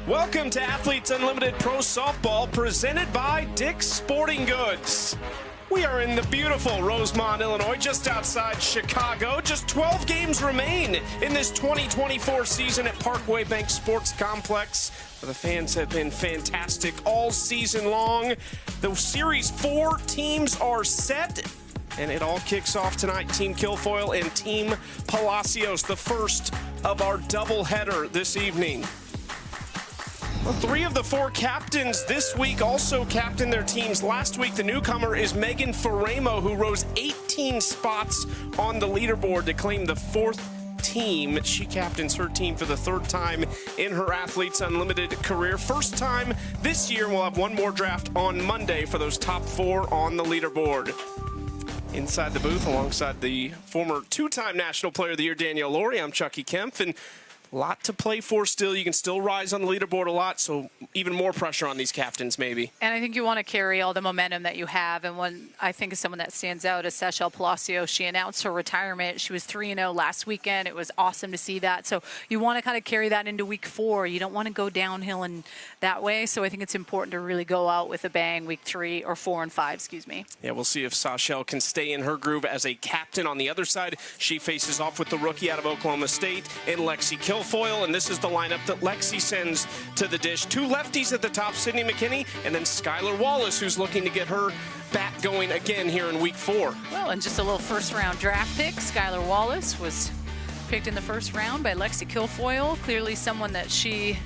Welcome to Athletes Unlimited Pro Softball, presented by Dick's Sporting Goods. We are in the beautiful Rosemont, Illinois, just outside Chicago. Just 12 games remain in this 2024 season at Parkway Bank Sports Complex, where the fans have been fantastic all season long. The Series 4 teams are set, and it all kicks off tonight. Team Kilfoyle and Team Palacios, the first of our doubleheader this evening. Well, 3 of the 4 captains this week also captained their teams. Last week, the newcomer is Megan Faramo, who rose 18 spots on the leaderboard to claim the 4th team. She captains her team for the 3rd time in her Athletes Unlimited career. First time this year. We'll have one more draft on Monday for those top 4 on the leaderboard. Inside the booth, alongside the former 2-time National Player of the Year, Danielle Laurie, I'm Chucky Kempf, and a lot to play for still. You can still rise on the leaderboard a lot, so even more pressure on these captains maybe. And I think you want to carry all the momentum that you have. And one, I think, is someone that stands out is Seychelle Palacios. She announced her retirement. She was 3-0 last weekend. It was awesome to see that. So you want to kind of carry that into week 4. You don't want to go downhill in that way. So I think it's important to really go out with a bang week 3 or 4 and 5, excuse me. Yeah, we'll see if Seychelle can stay in her groove as a captain. On the other side, she faces off with the rookie out of Oklahoma State in Lexi Kilfoyle, and this is the lineup that Lexi sends to the dish. 2 lefties at the top, Sydney McKinney, and then Skylar Wallace, who's looking to get her bat going again here in week 4. Well, and just a little first-round draft pick. Skylar Wallace was picked in the first round by Lexi Kilfoyle. Clearly someone that she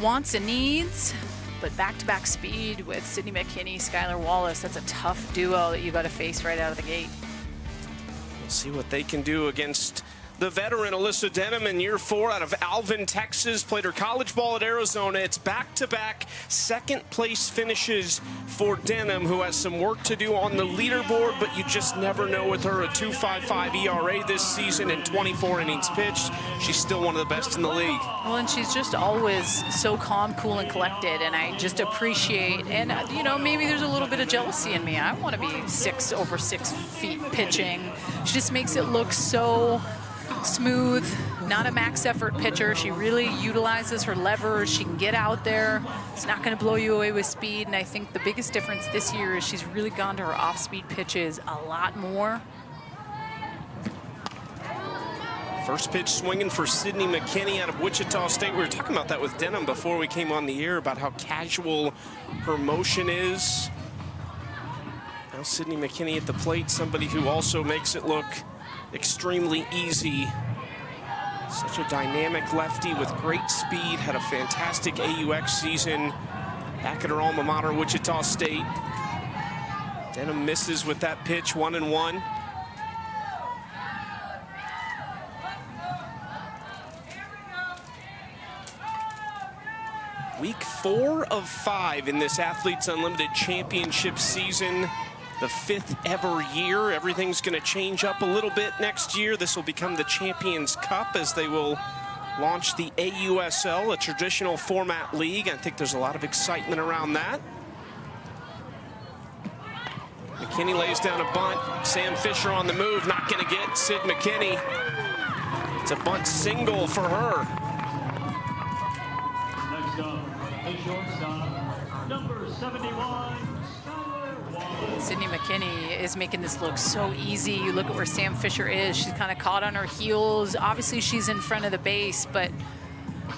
wants and needs, but back-to-back speed with Sydney McKinney, Skylar Wallace. That's a tough duo that you got to face right out of the gate. We'll see what they can do against the veteran Alyssa Denham in year 4 out of Alvin, Texas. Played her college ball at Arizona. It's back-to-back second-place finishes for Denham, who has some work to do on the leaderboard, but you just never know with her. A 2.55 ERA this season and 24 innings pitched. She's still one of the best in the league. Well, and she's just always so calm, cool, and collected, and I just appreciate, and you know, maybe there's a little bit of jealousy in me. I want to be over 6 feet pitching. She just makes it look so smooth, not a max effort pitcher. She really utilizes her levers. She can get out there. It's not going to blow you away with speed. And I think the biggest difference this year is she's really gone to her off-speed pitches a lot more. First pitch swinging for Sydney McKinney out of Wichita State. We were talking about that with Denham before we came on the air about how casual her motion is. Now Sydney McKinney at the plate, somebody who also makes it look extremely easy. Such a dynamic lefty with great speed, had a fantastic AUX season back at her alma mater, Wichita State. Denham misses with that pitch, 1-1. Week 4 of 5 in this Athletes Unlimited Championship season. The 5th ever year. Everything's going to change up a little bit next year. This will become the Champions Cup as they will launch the AUSL, a traditional format league. I think there's a lot of excitement around that. McKinney lays down a bunt. Sam Fisher on the move, not going to get Sid McKinney. It's a bunt single for her. Next up, a shortstop, number 71. Sydney McKinney is making this look so easy. You look at where Sam Fisher is. She's kind of caught on her heels. Obviously, she's in front of the base, but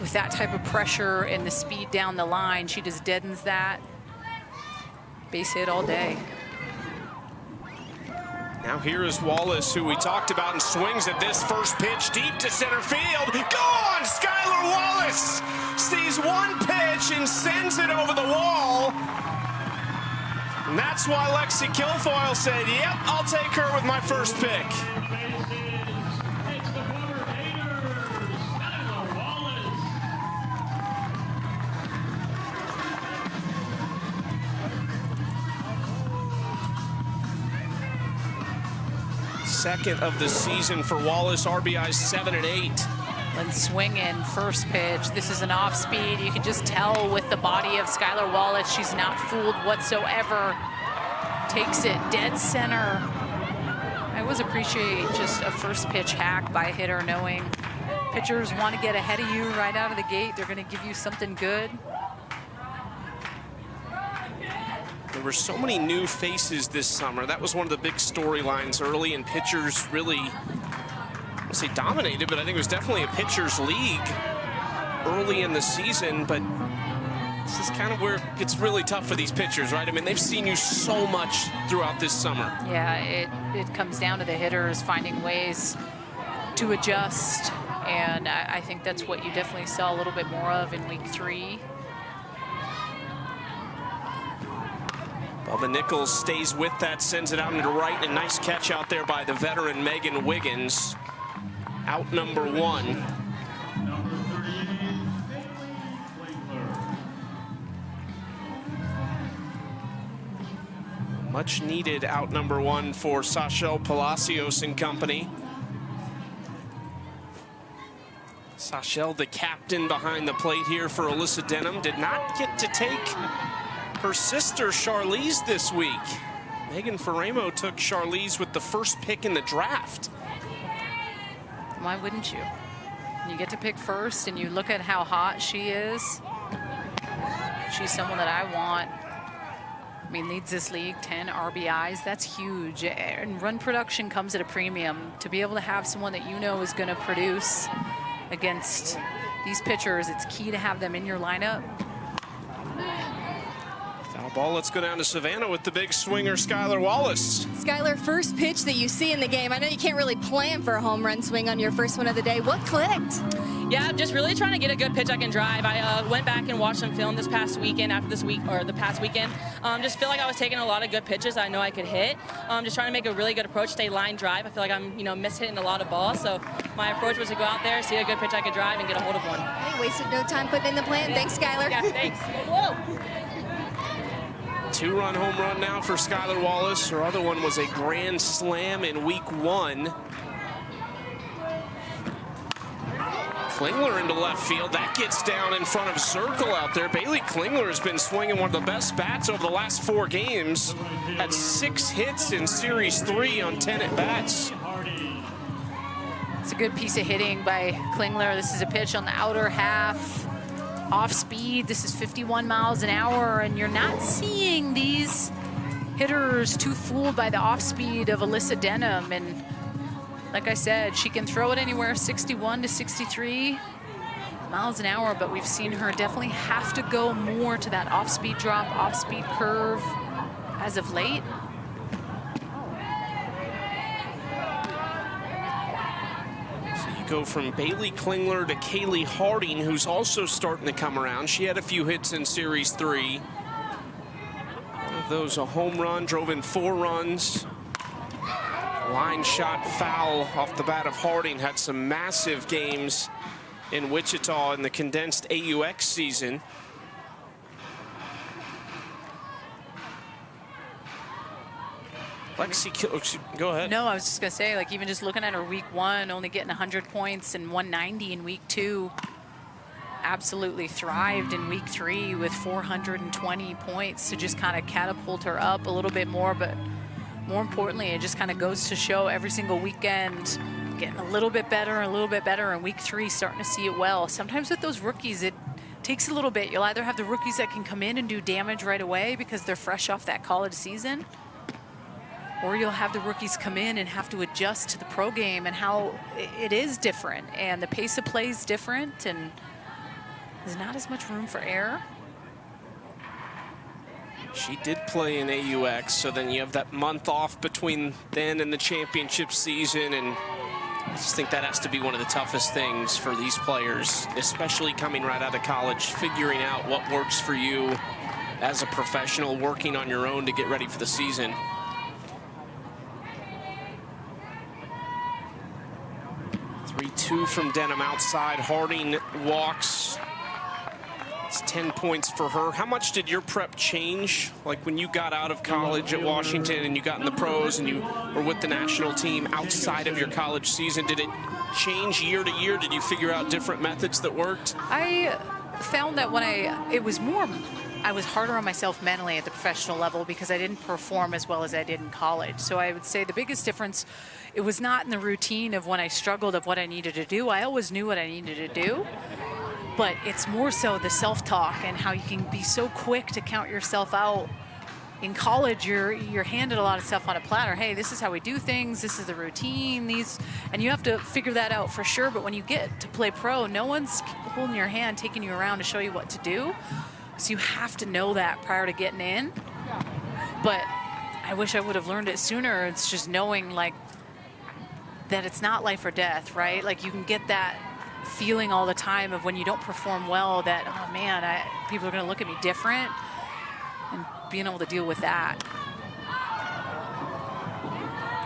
with that type of pressure and the speed down the line, she just deadens that. Base hit all day. Now here is Wallace, who we talked about, and swings at this first pitch deep to center field. Gone! Skylar Wallace sees one pitch and sends it over the wall. And that's why Lexi Kilfoyle said, yep, I'll take her with my first pick. Second of the season for Wallace, RBIs 7 and 8. And swinging first pitch. This is an off speed. You can just tell with the body of Skylar Wallace, she's not fooled whatsoever. Takes it dead center. I always appreciate just a first pitch hack by a hitter knowing Pitchers want to get ahead of you right out of the gate. They're going to give you something good. There were so many new faces this summer. That was one of the big storylines early, and pitchers really, I say dominated, but I think it was definitely a pitcher's league early in the season. But this is kind of where it gets really tough for these pitchers, right? I mean, they've seen you so much throughout this summer. Yeah, it comes down to the hitters finding ways to adjust, and I think that's what you definitely saw a little bit more of in week 3. Bubba Nichols stays with that, sends it out into right, and a nice catch out there by the veteran Megan Wiggins. Out number 1. Number 38, Bailey Klingler. Much needed out number 1 for Sachel Palacios and company. Sachel, the captain behind the plate here for Alyssa Denham, did not get to take her sister Charlize this week. Megan Faramo took Charlize with the first pick in the draft. Why wouldn't you? You get to pick first, and you look at how hot she is. She's someone that I want. I mean, leads this league, 10 RBIs. That's huge. And run production comes at a premium. To be able to have someone that you know is going to produce against these pitchers, it's key to have them in your lineup. Foul ball, let's go down to Savannah with the big swinger, Skylar Wallace. Skylar, first pitch that you see in the game. I know you can't really plan for a home run swing on your first one of the day. What clicked? Yeah, just really trying to get a good pitch I can drive. I went back and watched some film this past weekend after this week, or the past weekend. Just feel like I was taking a lot of good pitches I know I could hit. Just trying to make a really good approach, stay line drive. I feel like I'm, miss-hitting a lot of balls. So my approach was to go out there, see a good pitch I could drive, and get a hold of one. Hey, wasted no time putting in the plan. Yeah. Thanks, Skylar. Yeah, thanks. Whoa. 2-run home run now for Skylar Wallace. Her other one was a grand slam in week 1. Klingler into left field. That gets down in front of Zirkle out there. Bailey Klingler has been swinging one of the best bats over the last 4 games. Had 6 hits in Series 3 on 10 at-bats. It's a good piece of hitting by Klingler. This is a pitch on the outer half. Off speed, this is 51 miles an hour, and you're not seeing these hitters too fooled by the off speed of Alyssa Denham. And like I said, she can throw it anywhere 61 to 63 miles an hour, but we've seen her definitely have to go more to that off speed drop, off speed curve as of late. Go from Bailey Klingler to Kaylee Harding, who's also starting to come around. She had a few hits in Series 3. One of those a home run, drove in 4 runs. Line shot foul off the bat of Harding. Had some massive games in Wichita in the condensed AUX season. Lexi, go ahead. No, I was just going to say, like, even just looking at her week 1, only getting 100 points and 190 in week 2, absolutely thrived in week 3 with 420 points to just kind of catapult her up a little bit more. But more importantly, it just kind of goes to show every single weekend getting a little bit better, and week 3 starting to see it well. Sometimes with those rookies, it takes a little bit. You'll either have the rookies that can come in and do damage right away because they're fresh off that college season, or you'll have the rookies come in and have to adjust to the pro game and how it is different, and the pace of play is different, and there's not as much room for error. She did play in AUX, so then you have that month off between then and the championship season, and I just think that has to be one of the toughest things for these players, especially coming right out of college, figuring out what works for you as a professional, working on your own to get ready for the season. 3-2 from Denham outside. Harding walks. It's 10 points for her. How much did your prep change? Like when you got out of college at Washington and you got in the pros and you were with the national team outside of your college season, did it change year to year? Did you figure out different methods that worked? I found that when it was more I was harder on myself mentally at the professional level because I didn't perform as well as I did in college. So I would say the biggest difference, it was not in the routine of when I struggled of what I needed to do. I always knew what I needed to do, but it's more so the self-talk and how you can be so quick to count yourself out. In college, you're handed a lot of stuff on a platter. Hey, this is how we do things. This is the routine. And you have to figure that out for sure. But when you get to play pro, no one's holding your hand, taking you around to show you what to do. So you have to know that prior to getting in. But I wish I would have learned it sooner. It's just knowing like that it's not life or death, right? Like you can get that feeling all the time of when you don't perform well that, oh man, people are going to look at me different. And being able to deal with that.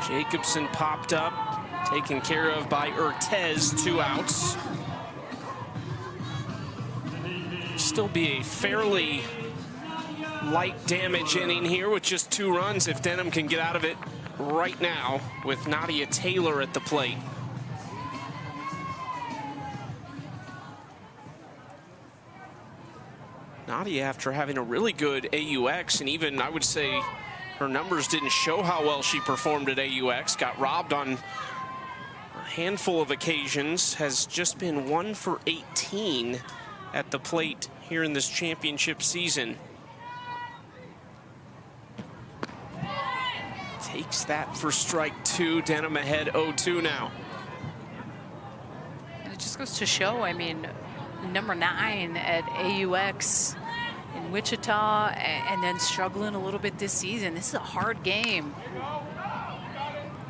Jacobson popped up, taken care of by Urtez, 2 outs. Still be a fairly light damage inning here with just 2 runs if Denham can get out of it right now with Nadia Taylor at the plate. Nadia, after having a really good AUX, and even I would say her numbers didn't show how well she performed at AUX, got robbed on a handful of occasions, has just been 1 for 18 at the plate here in this championship season. Takes that for strike 2. Denham ahead 0-2 now. And it just goes to show, I mean, number 9 at AUX in Wichita and then struggling a little bit this season. This is a hard game.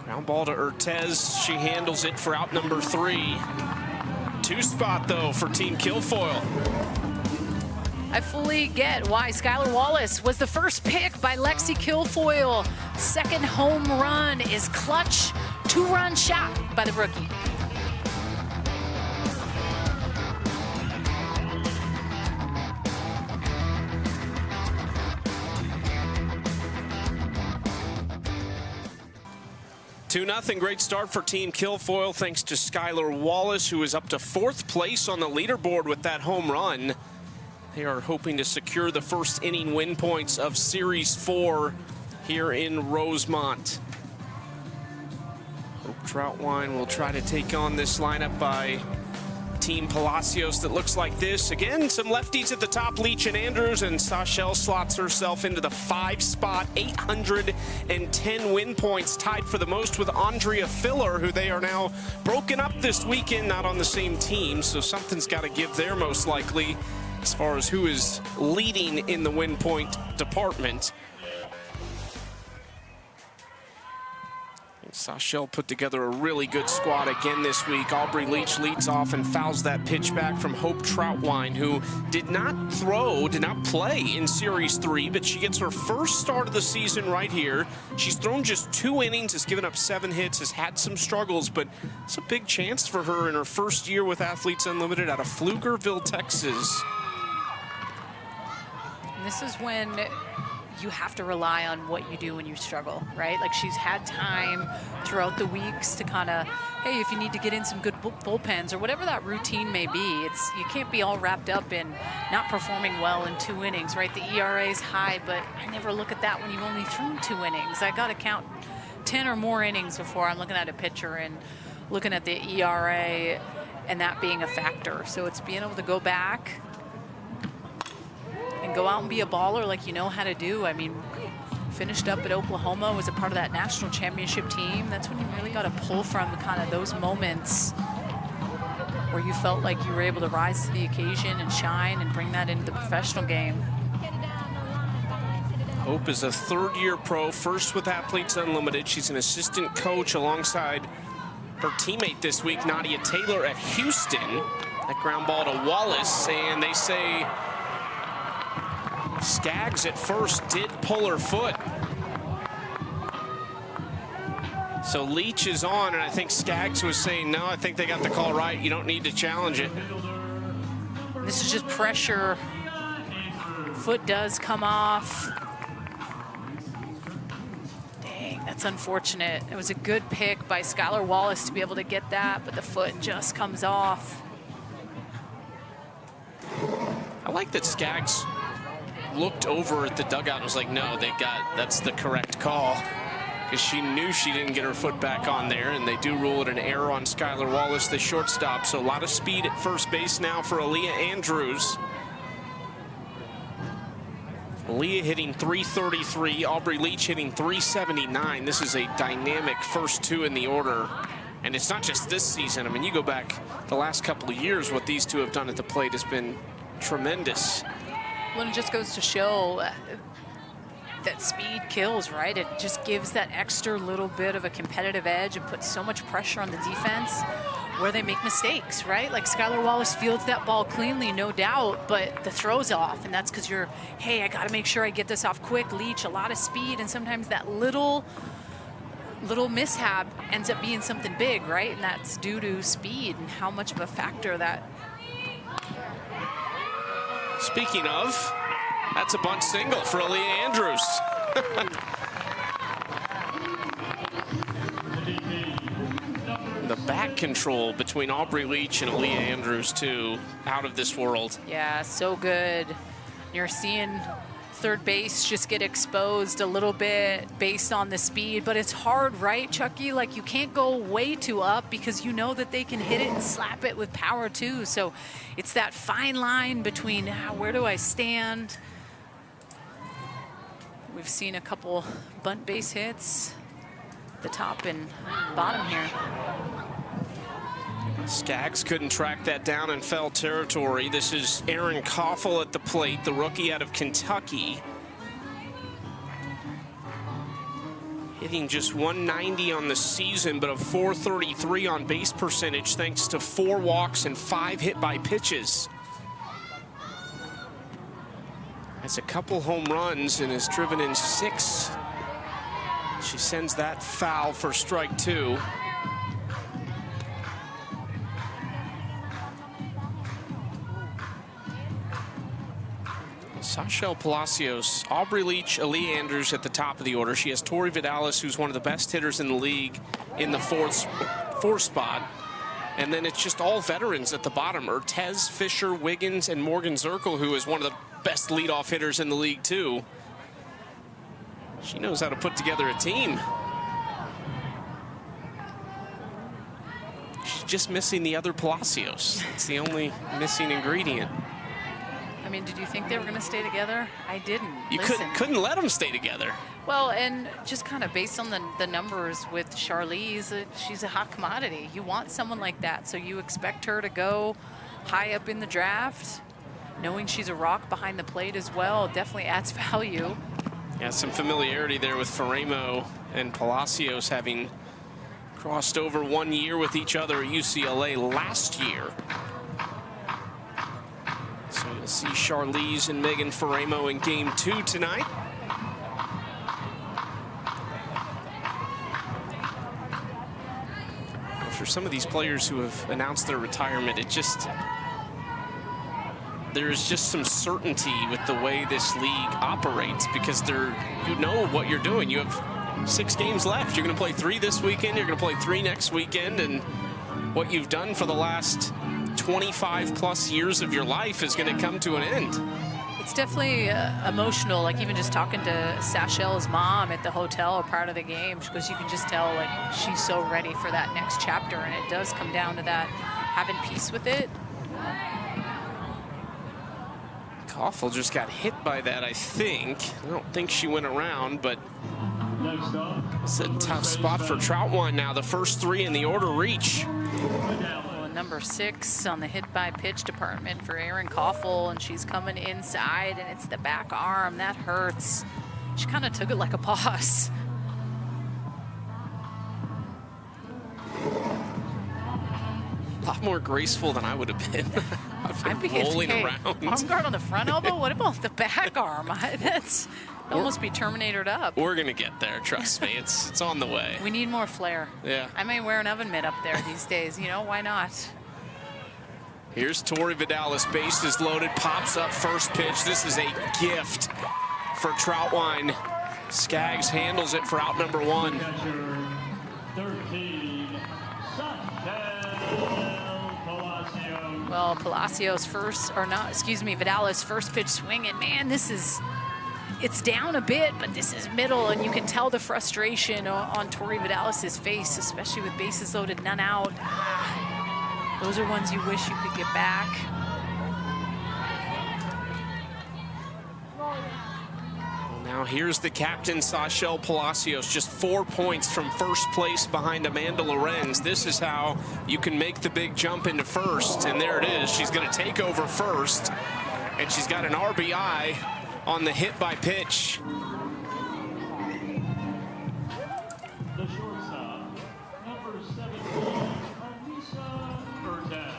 Ground ball to Urtez. She handles it for out number 3. 2 spot though for Team Kilfoyle. I fully get why Skylar Wallace was the first pick by Lexi Kilfoyle. Second home run is clutch. 2-run shot by the rookie. Two 2-0, great start for Team Kilfoyle thanks to Skylar Wallace, who is up to 4th place on the leaderboard with that home run. They are hoping to secure the first inning win points of Series 4 here in Rosemont. Hope Troutwine will try to take on this lineup by Team Palacios that looks like this. Again, some lefties at the top, Leach and Andrews, and Sachel slots herself into the 5 spot, 810 win points, tied for the most with Andrea Filler, who they are now broken up this weekend, not on the same team, so something's got to give there most likely as far as who is leading in the win point department. Sachel put together a really good squad again this week. Aubrey Leach leads off and fouls that pitch back from Hope Troutwine, who did not play in Series 3, but she gets her first start of the season right here. She's thrown just 2 innings, has given up 7 hits, has had some struggles, but it's a big chance for her in her first year with Athletes Unlimited out of Pflugerville, Texas. And this is when you have to rely on what you do when you struggle, right? Like she's had time throughout the weeks to kind of, hey, if you need to get in some good bullpens or whatever that routine may be, you can't be all wrapped up in not performing well in 2 innings, right? The ERA is high, but I never look at that when you've only thrown 2 innings. I got to count 10 or more innings before I'm looking at a pitcher and looking at the ERA and that being a factor. So it's being able to go back and go out and be a baller like you know how to do. I mean, finished up at Oklahoma, was a part of that national championship team. That's when you really got to pull from kind of those moments where you felt like you were able to rise to the occasion and shine and bring that into the professional game. Hope is a 3rd-year pro, first with Athletes Unlimited. She's an assistant coach alongside her teammate this week, Nadia Taylor at Houston. That ground ball to Wallace, and they say Skaggs at first did pull her foot. So Leach is on, and I think Skaggs was saying, no, I think they got the call right. You don't need to challenge it. This is just pressure. Foot does come off. Dang, that's unfortunate. It was a good pick by Skylar Wallace to be able to get that, but the foot just comes off. I like that Skaggs looked over at the dugout and was like, no, that's the correct call. Because she knew she didn't get her foot back on there, and they do rule it an error on Skylar Wallace, the shortstop. So a lot of speed at first base now for Aaliyah Andrews. Aaliyah hitting .333, Aubrey Leach hitting .379. This is a dynamic first two in the order. And it's not just this season. I mean, you go back the last couple of years, what these two have done at the plate has been tremendous. Well, it just goes to show that speed kills, right? It just gives that extra little bit of a competitive edge and puts so much pressure on the defense where they make mistakes, right? Like Skylar Wallace fields that ball cleanly, no doubt, but the throw's off, and that's because you're, hey, I got to make sure I get this off quick. Leach, a lot of speed, and sometimes that little mishap ends up being something big, right? And that's due to speed and how much of a factor that. Speaking of, that's a bunt single for Aaliyah Andrews. The back control between Aubrey Leach and Aaliyah Andrews, too, out of this world. Yeah, so good. You're seeing third base just get exposed a little bit based on the speed, but it's hard, right, Chucky? Like, you can't go way too up because you know that they can hit it and slap it with power, too. So it's that fine line between where do I stand? We've seen a couple bunt base hits, the top and bottom here. Skaggs couldn't track that down in foul territory. This is Aaron Koffel at the plate, the rookie out of Kentucky. Hitting just .190 on the season, but a .433 on base percentage thanks to 4 walks and 5 hit by pitches. Has a couple home runs and has driven in 6. She sends that foul for strike 2. Sachel Palacios, Aubrey Leach, Aaliyah Andrews at the top of the order. She has Tori Vidalis, who's one of the best hitters in the league, in the fourth spot. And then it's just all veterans at the bottom. Urtez, Fisher, Wiggins, and Morgan Zirkle, who is one of the best leadoff hitters in the league, too. She knows how to put together a team. She's just missing the other Palacios. It's the only missing ingredient. I mean, did you think they were going to stay together? I didn't. You couldn't let them stay together. Well, and just kind of based on the numbers with Charlize, she's a hot commodity. You want someone like that, so you expect her to go high up in the draft. Knowing she's a rock behind the plate as well definitely adds value. Yeah, some familiarity there with Faremo and Palacios having crossed over 1 year with each other at UCLA last year. So you'll see Charlize and Megan Faremo in game 2 tonight. For some of these players who have announced their retirement, there's just some certainty with the way this league operates because you know what you're doing. You have 6 games left. You're going to play 3 this weekend. You're going to play 3 next weekend. And what you've done for the last 25 plus years of your life is going to come to an end. It's definitely emotional, like even just talking to Sachel's mom at the hotel prior to the game, because you can just tell like she's so ready for that next chapter, and it does come down to that having peace with it. Koffel just got hit by that, I think. I don't think she went around, but it's a tough spot for Troutwine now. The first 3 in the order reach. Number 6 on the hit by pitch department for Aaron Koffel, and she's coming inside, and it's the back arm. That hurts. She kind of took it like a boss. A lot more graceful than I would have been. I've been rolling around. Arm guard on the front elbow? What about the back arm? That's almost be Terminatored up. We're going to get there, trust me. It's on the way. We need more flair. Yeah. I may wear an oven mitt up there these days. You know, why not? Here's Tori Vidalis. Base is loaded. Pops up first pitch. This is a gift for Troutwine. Skaggs handles it for out number 1. 13, Well, Well, Palacios first, or not, excuse me, Vidalis first pitch swing, and man, it's down a bit, but this is middle, and you can tell the frustration on Tori Vidalis's face, especially with bases loaded, none out. Those are ones you wish you could get back. Now here's the captain, Sachelle Palacios, just 4 points from first place behind Amanda Lorenz. This is how you can make the big jump into first, and there it is. She's going to take over first, and she's got an RBI on the hit by pitch. The shortstop, number 17, Alisa Urtez.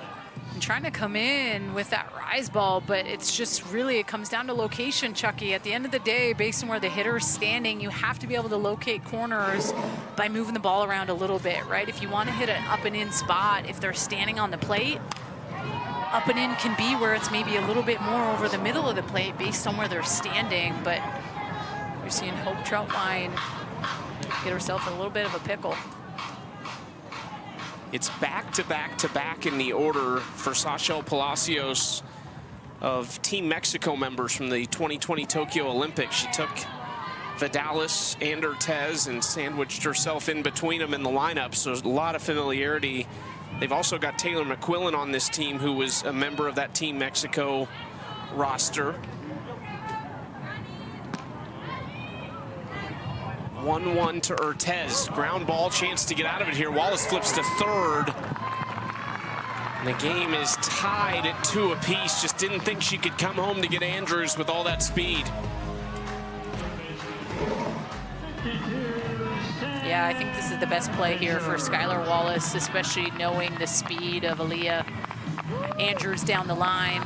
I'm trying to come in with that rise ball, but it's just really, it comes down to location, Chucky. At the end of the day, based on where the hitter is standing, you have to be able to locate corners by moving the ball around a little bit, right? If you want to hit an up and in spot, if they're standing on the plate, up and in can be where it's maybe a little bit more over the middle of the plate based on where they're standing, but you're seeing Hope Troutwine get herself in a little bit of a pickle. It's back to back to back in the order for Sachelle Palacios of Team Mexico members from the 2020 Tokyo Olympics. She took Vidalis and Urtez and sandwiched herself in between them in the lineup, so there's a lot of familiarity. They've also got Taylor McQuillan on this team, who was a member of that Team Mexico roster. 1-1 to Urtez. Ground ball, chance to get out of it here. Wallace flips to third. And the game is tied at 2 apiece. Just didn't think she could come home to get Andrews with all that speed. Yeah, I think this is the best play here for Skylar Wallace, especially knowing the speed of Aaliyah Andrews down the line.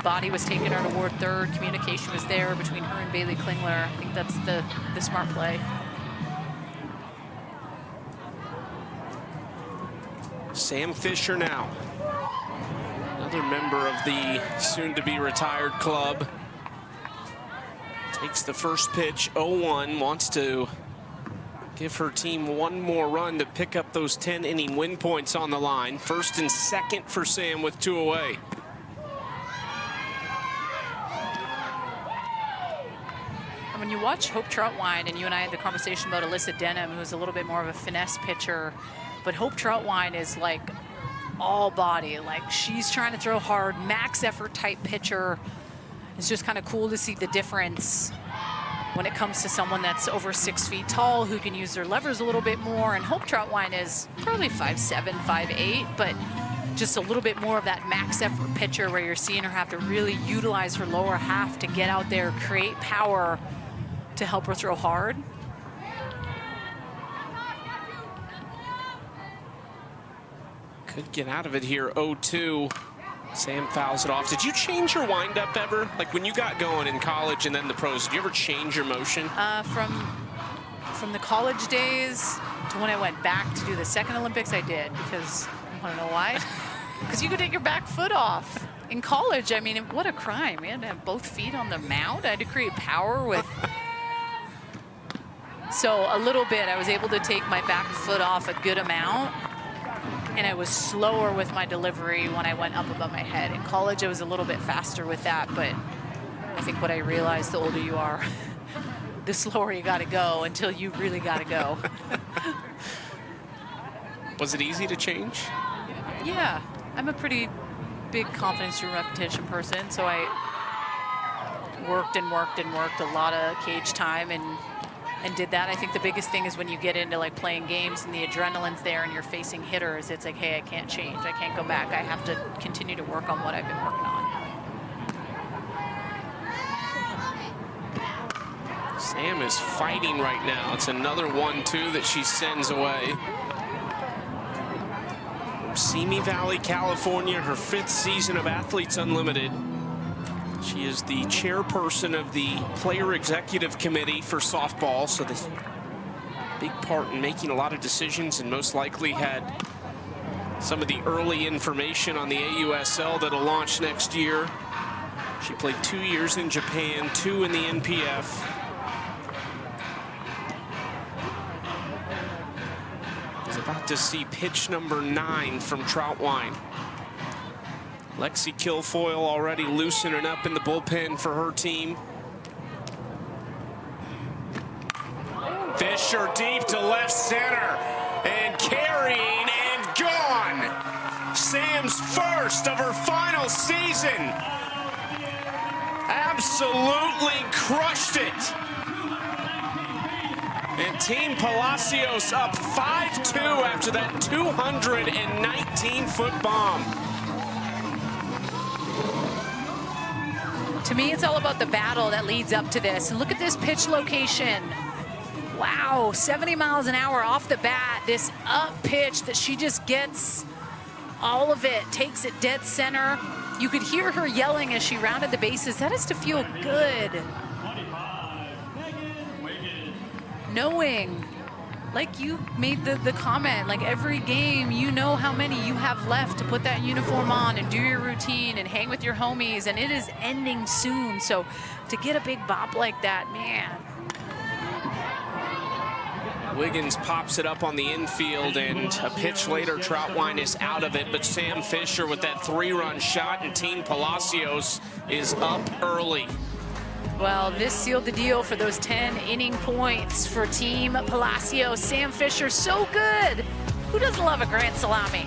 Body was taking her toward third. Communication was there between her and Bailey Klingler. I think that's the smart play. Sam Fisher now. Another member of the soon-to-be retired club. Takes the first pitch, 0-1, wants to give her team one more run to pick up those 10-inning win points on the line. First and second for Sam with 2 away. When you watch Hope Troutwine, and you and I had the conversation about Alyssa Denham, who's a little bit more of a finesse pitcher, but Hope Troutwine is like all body. Like, she's trying to throw hard, max effort type pitcher. It's just kind of cool to see the difference when it comes to someone that's over 6 feet tall, who can use their levers a little bit more. And Hope Troutwine is probably 5'7", 5'8", but just a little bit more of that max effort pitcher where you're seeing her have to really utilize her lower half to get out there, create power to help her throw hard. Could get out of it here, 0-2. Sam fouls it off. Did you change your windup ever? Like when you got going in college and then the pros, did you ever change your motion? From the college days to when I went back to do the second Olympics, I did, because I want to know why. Because you could take your back foot off. In college, I mean, what a crime. We had to have both feet on the mound. I had to create power with... So a little bit, I was able to take my back foot off a good amount, and I was slower with my delivery when I went up above my head. In college, I was a little bit faster with that, but I think what I realized, the older you are, the slower you gotta go until you really gotta go. Was it easy to change? Yeah, I'm a pretty big confidence through repetition person, so I worked and worked and worked a lot of cage time and did that. I think the biggest thing is when you get into like playing games and the adrenaline's there and you're facing hitters, it's like, hey, I can't change. I can't go back. I have to continue to work on what I've been working on. Sam is fighting right now. It's another 1-2 that she sends away. Simi Valley, California, her 5th season of Athletes Unlimited. She is the chairperson of the Player Executive Committee for softball, so the big part in making a lot of decisions, and most likely had some of the early information on the AUSL that'll launch next year. She played 2 years in Japan, 2 in the NPF. Is about to see pitch number 9 from Troutwine. Lexi Kilfoyle already loosening up in the bullpen for her team. Fisher deep to left center and carrying and gone. Sam's first of her final season. Absolutely crushed it. And Team Palacios up 5-2 after that 219-foot bomb. To me, it's all about the battle that leads up to this. And look at this pitch location. Wow, 70 miles an hour off the bat. This up pitch that she just gets all of it, takes it dead center. You could hear her yelling as she rounded the bases. That is to feel good. Knowing, like you made the comment, like every game, you know how many you have left to put that uniform on and do your routine and hang with your homies, and it is ending soon. So to get a big bop like that, man. Wiggins pops it up on the infield, and a pitch later, Troutwine is out of it, but Sam Fisher with that 3-run shot, and Team Palacios is up early. Well, this sealed the deal for those 10 inning points for Team Palacios. Sam Fisher, so good. Who doesn't love a grand salami?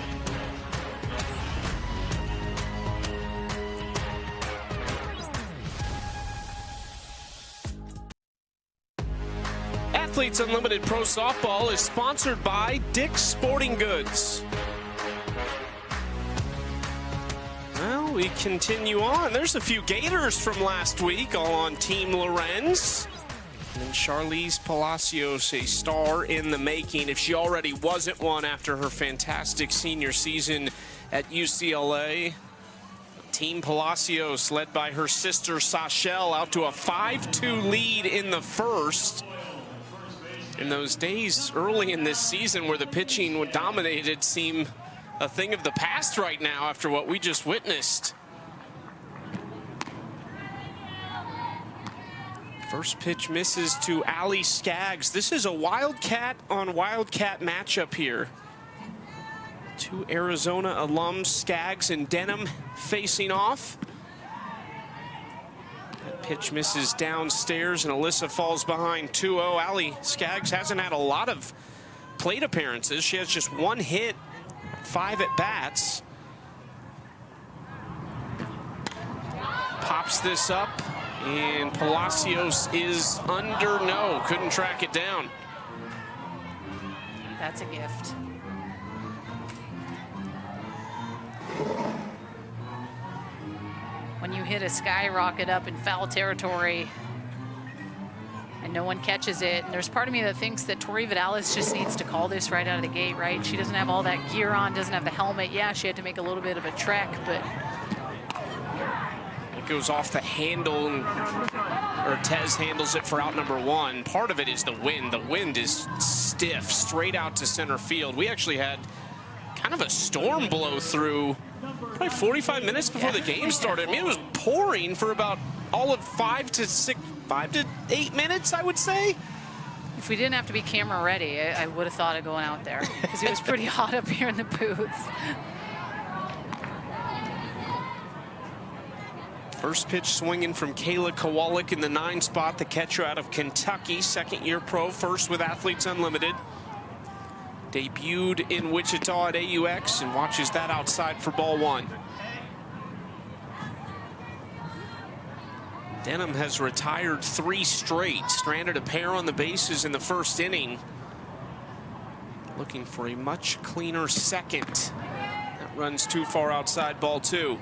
Athletes Unlimited Pro Softball is sponsored by Dick's Sporting Goods. Well, we continue on. There's a few Gators from last week, all on Team Lorenz. And Charlize Palacios, a star in the making, if she already wasn't one after her fantastic senior season at UCLA. Team Palacios, led by her sister Sachelle, out to a 5-2 lead in the first. In those days early in this season where the pitching dominated seem a thing of the past right now after what we just witnessed. First pitch misses to Allie Skaggs. This is a Wildcat on Wildcat matchup here. Two Arizona alums, Skaggs and Denham, facing off. That pitch misses downstairs, and Alyssa falls behind 2-0. Allie Skaggs hasn't had a lot of plate appearances. She has just one hit, 5 at-bats. Pops this up, and Palacios is under, no, couldn't track it down. That's a gift. When you hit a skyrocket up in foul territory and no one catches it, and there's part of me that thinks that Tori Vidalis just needs to call this right out of the gate, right? She doesn't have all that gear on, doesn't have the helmet. Yeah, she had to make a little bit of a trek, but it goes off the handle, and Ortez handles it for out number 1. Part of it is the wind. The wind is stiff, straight out to center field. We actually had kind of a storm blow through probably 45 minutes before the game started. I mean, it was pouring for about all of 5 to 8 minutes, I would say. if we didn't have to be camera ready, I would have thought of going out there because it was pretty hot up here in the booth. First pitch swinging from Kayla Kowalik in the 9 spot, the catcher out of Kentucky, second-year pro, first with Athletes Unlimited. Debuted in Wichita at AUX and watches that outside for ball 1. Denham has retired 3 straight, stranded a pair on the bases in the first inning. Looking for a much cleaner second. That runs too far outside, ball 2.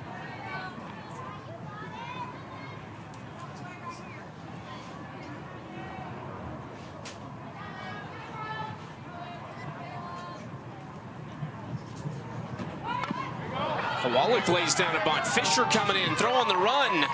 Kowalik lays down a bunt. Fisher coming in, throwing the run.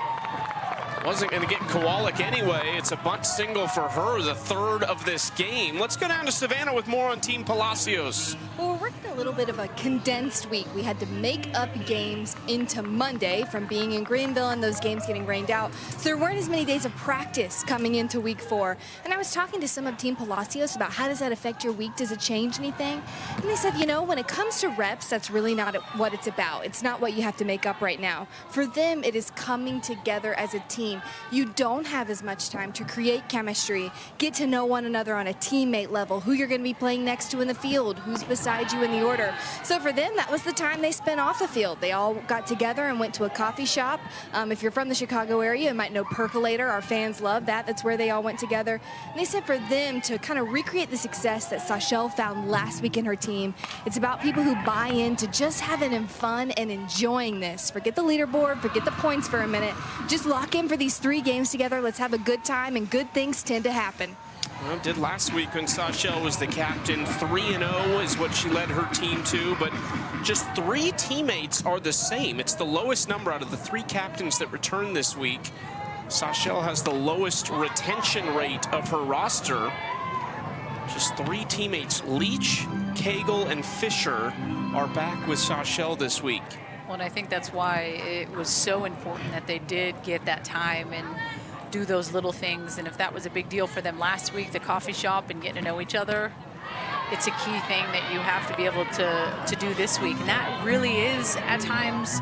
Wasn't going to get Kowalik anyway. It's a bunt single for her, the third of this game. Let's go down to Savannah with more on Team Palacios. Well, we're working a little bit of a condensed week. We had to make up games into Monday from being in Greenville and those games getting rained out. So there weren't as many days of practice coming into week 4. And I was talking to some of Team Palacios about how does that affect your week? Does it change anything? And they said, you know, when it comes to reps, that's really not what it's about. It's not what you have to make up right now. For them, it is coming together as a team. You don't have as much time to create chemistry, get to know one another on a teammate level, who you're going to be playing next to in the field, who's beside you in the order. So for them, that was the time they spent off the field. They all got together and went to a coffee shop. If you're from the Chicago area, you might know Percolator. Our fans love that. That's where they all went together. And they said for them to kind of recreate the success that Sachelle found last week in her team, it's about people who buy into just having fun and enjoying this. Forget the leaderboard, forget the points for a minute. Just lock in for these 3 games together. Let's have a good time, and good things tend to happen. Well, did last week when Sachelle was the captain. 3-0 is what she led her team to, but just 3 teammates are the same. It's the lowest number out of the 3 captains that returned this week. Sachelle has the lowest retention rate of her roster. Just 3 teammates, Leach, Cagle, and Fisher, are back with Sachelle this week. Well, and I think that's why it was so important that they did get that time and do those little things. And if that was a big deal for them last week, the coffee shop and getting to know each other, it's a key thing that you have to be able to do this week. And that really is, at times,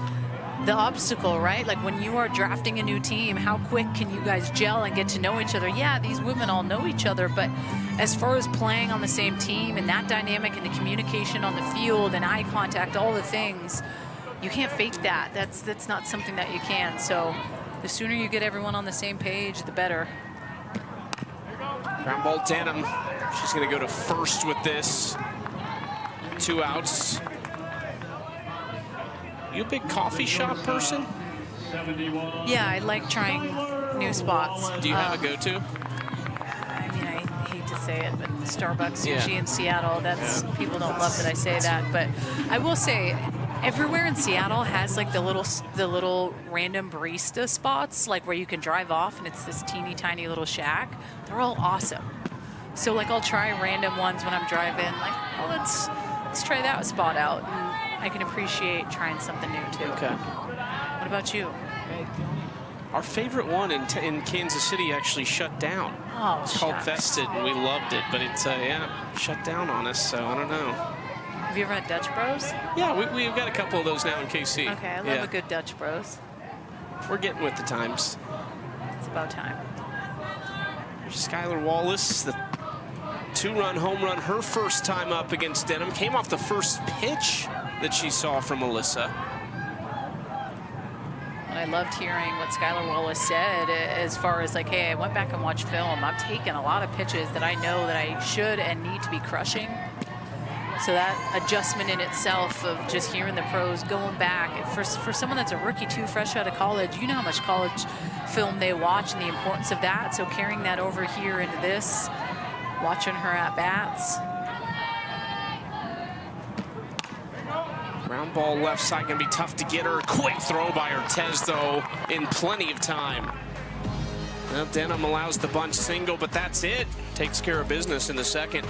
the obstacle, right? Like when you are drafting a new team, how quick can you guys gel and get to know each other? Yeah, these women all know each other, but as far as playing on the same team and that dynamic and the communication on the field and eye contact, all the things, you can't fake that. That's not something that you can. So the sooner you get everyone on the same page, the better. Ground ball Denham. She's going to go to first with this. 2 outs. You a big coffee shop person? Yeah, I like trying new spots. Do you have a go-to? I mean, I hate to say it, but Starbucks sushi in Seattle, that's people don't love that I say that. But I will say, everywhere in Seattle has like the little random barista spots, like where you can drive off and it's this teeny tiny little shack. They're all awesome. So like I'll try random ones when I'm driving, like, oh, let's try that spot out. And I can appreciate trying something new too. Okay. What about you? Our favorite one in Kansas City actually shut down. Oh, it's called Vested, and we loved it, but it's shut down on us, so I don't know. Have you ever had Dutch Bros? Yeah, we've got a couple of those now in KC. Okay, I love a good Dutch Bros. We're getting with the times. It's about time. There's Skylar Wallace, the 2-run home run, her first time up against Denham. Came off the first pitch that she saw from Alyssa. I loved hearing what Skylar Wallace said as far as like, hey, I went back and watched film. I'm taking a lot of pitches that I know that I should and need to be crushing. So that adjustment in itself of just hearing the pros going back, for someone that's a rookie too, fresh out of college, you know how much college film they watch and the importance of that. So carrying that over here into this, watching her at bats. Ground ball left side, gonna be tough to get her. Quick throw by Ortez though, in plenty of time. Well, Denham allows the bunt single, but that's it. Takes care of business in the second.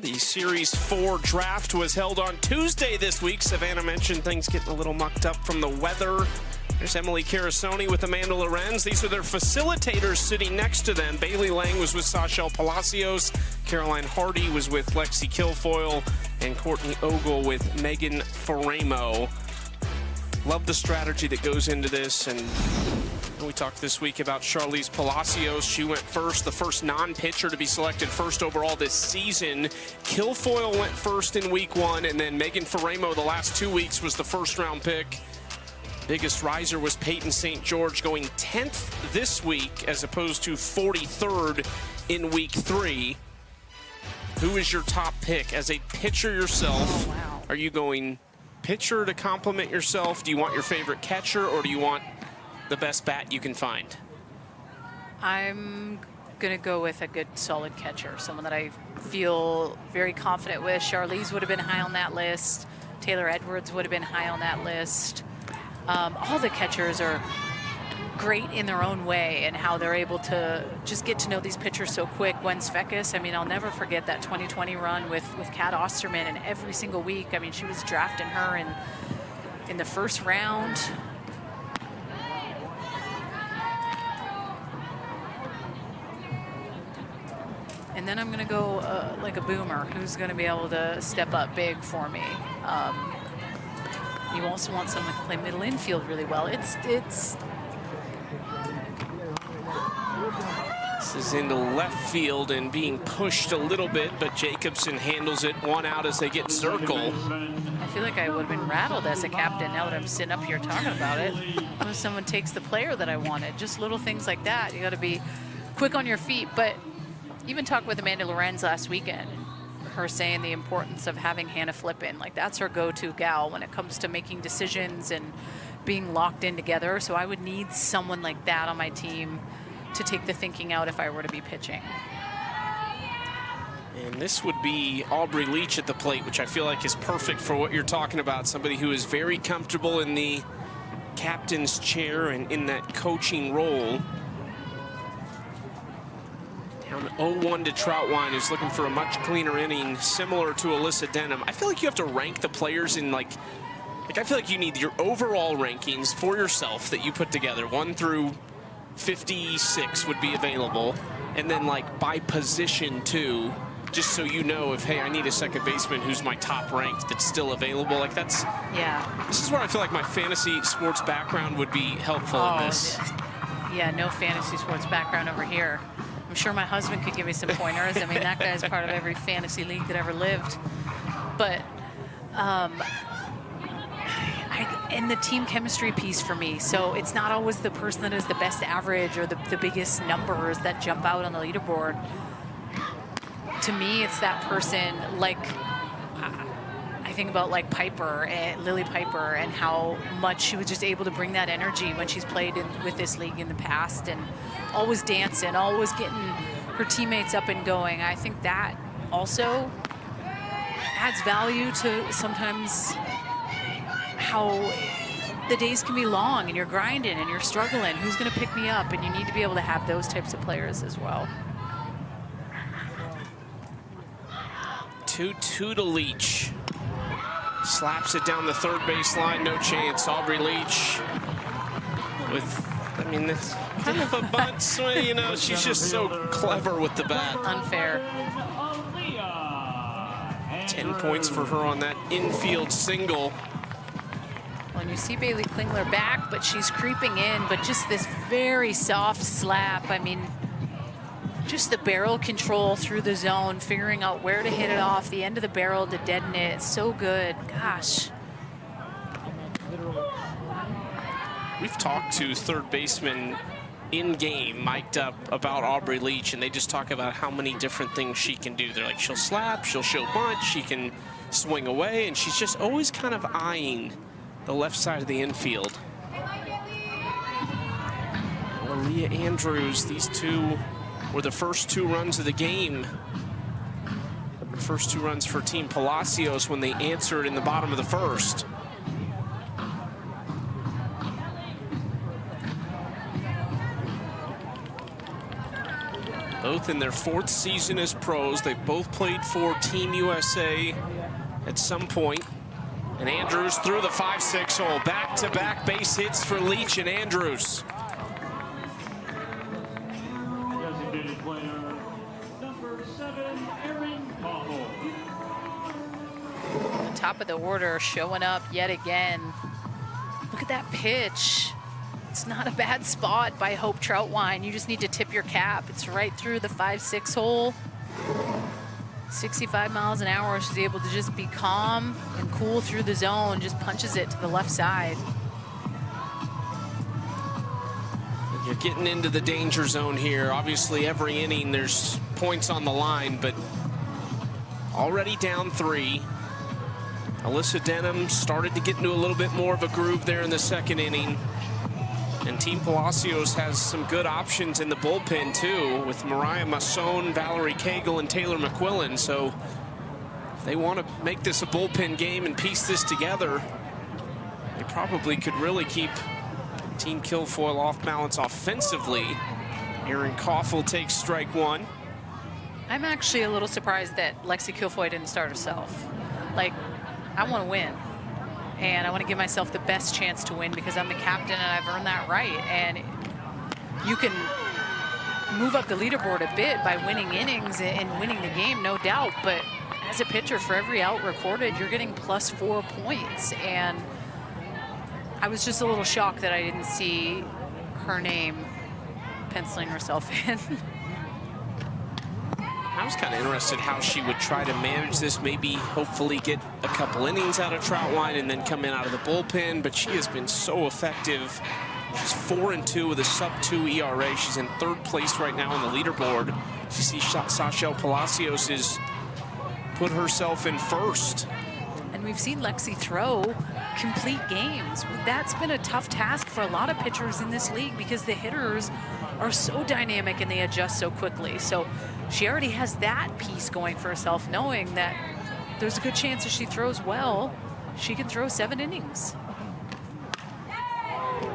The Series 4 draft was held on Tuesday this week. Savannah mentioned things getting a little mucked up from the weather. There's Emily Carasoni with Amanda Lorenz. These are their facilitators sitting next to them. Bailey Lang was with Sachelle Palacios. Caroline Hardy was with Lexi Kilfoyle. And Courtney Ogle with Megan Faramo. Love the strategy that goes into this. And we talked this week about Charlize Palacios. She went first, the first non-pitcher to be selected first overall this season. Kilfoyle went first in week 1, and then Megan Faramo the last 2 weeks was the first-round pick. Biggest riser was Peyton St. George, going 10th this week as opposed to 43rd in week 3. Who is your top pick as a pitcher yourself? Oh, wow. Are you going pitcher to complement yourself? Do you want your favorite catcher, or do you want the best bat you can find? I'm going to go with a good, solid catcher, someone that I feel very confident with. Charlize would have been high on that list. Taylor Edwards would have been high on that list. All the catchers are great in their own way and how they're able to just get to know these pitchers so quick. Gwen Svekis, I mean, I'll never forget that 2020 run with Kat Osterman, and every single week, I mean, she was drafting her in the first round. And then I'm going to go like a boomer who's going to be able to step up big for me. You also want someone to play middle infield really well. This is into left field and being pushed a little bit, but Jacobson handles it. One out as they get circle. I feel like I would have been rattled as a captain now that I'm sitting up here talking about it. When someone takes the player that I wanted, just little things like that. You got to be quick on your feet. But even talked with Amanda Lorenz last weekend, her saying the importance of having Hannah Flippin. Like, that's her go-to gal when it comes to making decisions and being locked in together. So I would need someone like that on my team to take the thinking out if I were to be pitching. And this would be Aubrey Leach at the plate, which I feel like is perfect for what you're talking about. Somebody who is very comfortable in the captain's chair and in that coaching role. Down 0-1 to Troutwine, who's looking for a much cleaner inning, similar to Alyssa Denham. I feel like you have to rank the players in like I feel like you need your overall rankings for yourself that you put together. 1 through 56 would be available, and then like by position too, just so you know if, hey, I need a second baseman who's my top ranked that's still available. Like, that's, yeah. This is where I feel like my fantasy sports background would be helpful in this. Yeah, no fantasy sports background over here. I'm sure my husband could give me some pointers. I mean, that guy's part of every fantasy league that ever lived. But and the team chemistry piece for me. So it's not always the person that is the best average or the biggest numbers that jump out on the leaderboard. To me, it's that person, like, I think about like Piper, Lily Piper, and how much she was just able to bring that energy when she's played with this league in the past, and always dancing, always getting her teammates up and going. I think that also adds value to sometimes how the days can be long and you're grinding and you're struggling. Who's going to pick me up? And you need to be able to have those types of players as well. 2-2 to Leach. Slaps it down the third baseline, no chance. Aubrey Leach with, I mean, that's kind of a bunt swing, you know, she's just so clever with the bat. Unfair. 10 points for her on that infield single. Well, and you see Bailey Klingler back, but she's creeping in, but just this very soft slap. I mean, just the barrel control through the zone, figuring out where to hit it off, the end of the barrel to deaden it. It's so good. Gosh. We've talked to third baseman in-game, mic'd up, about Aubrey Leach, and they just talk about how many different things she can do. They're like, she'll slap, she'll show bunt, she can swing away, and she's just always kind of eyeing the left side of the infield. Aaliyah Andrews, these two were the first 2 runs of the game. The first 2 runs for Team Palacios when they answered in the bottom of the first. Both in their 4th season as pros. They've both played for Team USA at some point. And Andrews through the 5-6 hole. Back-to-back base hits for Leach and Andrews. Designated player number 7, Erin Cobble. The top of the order showing up yet again. Look at that pitch. It's not a bad spot by Hope Troutwine. You just need to tip your cap. It's right through the 5-6 hole. 65 miles an hour. She's able to just be calm and cool through the zone. Just punches it to the left side. You're getting into the danger zone here. Obviously, every inning there's points on the line, but already down 3. Alyssa Denham started to get into a little bit more of a groove there in the 2nd inning. And Team Palacios has some good options in the bullpen, too, with Mariah Masson, Valerie Cagle, and Taylor McQuillan. So if they want to make this a bullpen game and piece this together, they probably could really keep Team Kilfoyle off balance offensively. Erin Koffel takes strike one. I'm actually a little surprised that Lexi Kilfoyle didn't start herself. Like, I want to win. And I want to give myself the best chance to win because I'm the captain and I've earned that right. And you can move up the leaderboard a bit by winning innings and winning the game, no doubt. But as a pitcher, for every out recorded, you're getting +4 points. And I was just a little shocked that I didn't see her name penciling herself in. I was kind of interested how she would try to manage this, maybe hopefully get a couple innings out of Troutwine and then come in out of the bullpen, but she has been so effective. She's 4-2 with a sub-2 ERA. She's in 3rd place right now on the leaderboard. You see Sachelle Palacios has put herself in 1st. And we've seen Lexi throw complete games. That's been a tough task for a lot of pitchers in this league because the hitters are so dynamic and they adjust so quickly. So she already has that piece going for herself, knowing that there's a good chance if she throws well, she can throw 7 innings.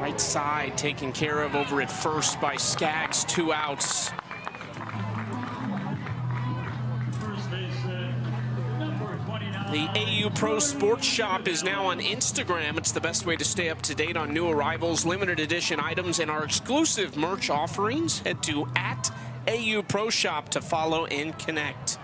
Right side taken care of over at first by Skaggs, 2 outs. First baseman, number 29. The AU Pro Sports Shop is now on Instagram. It's the best way to stay up to date on new arrivals, limited edition items, and our exclusive merch offerings. Head to @AU Pro Shop to follow and connect.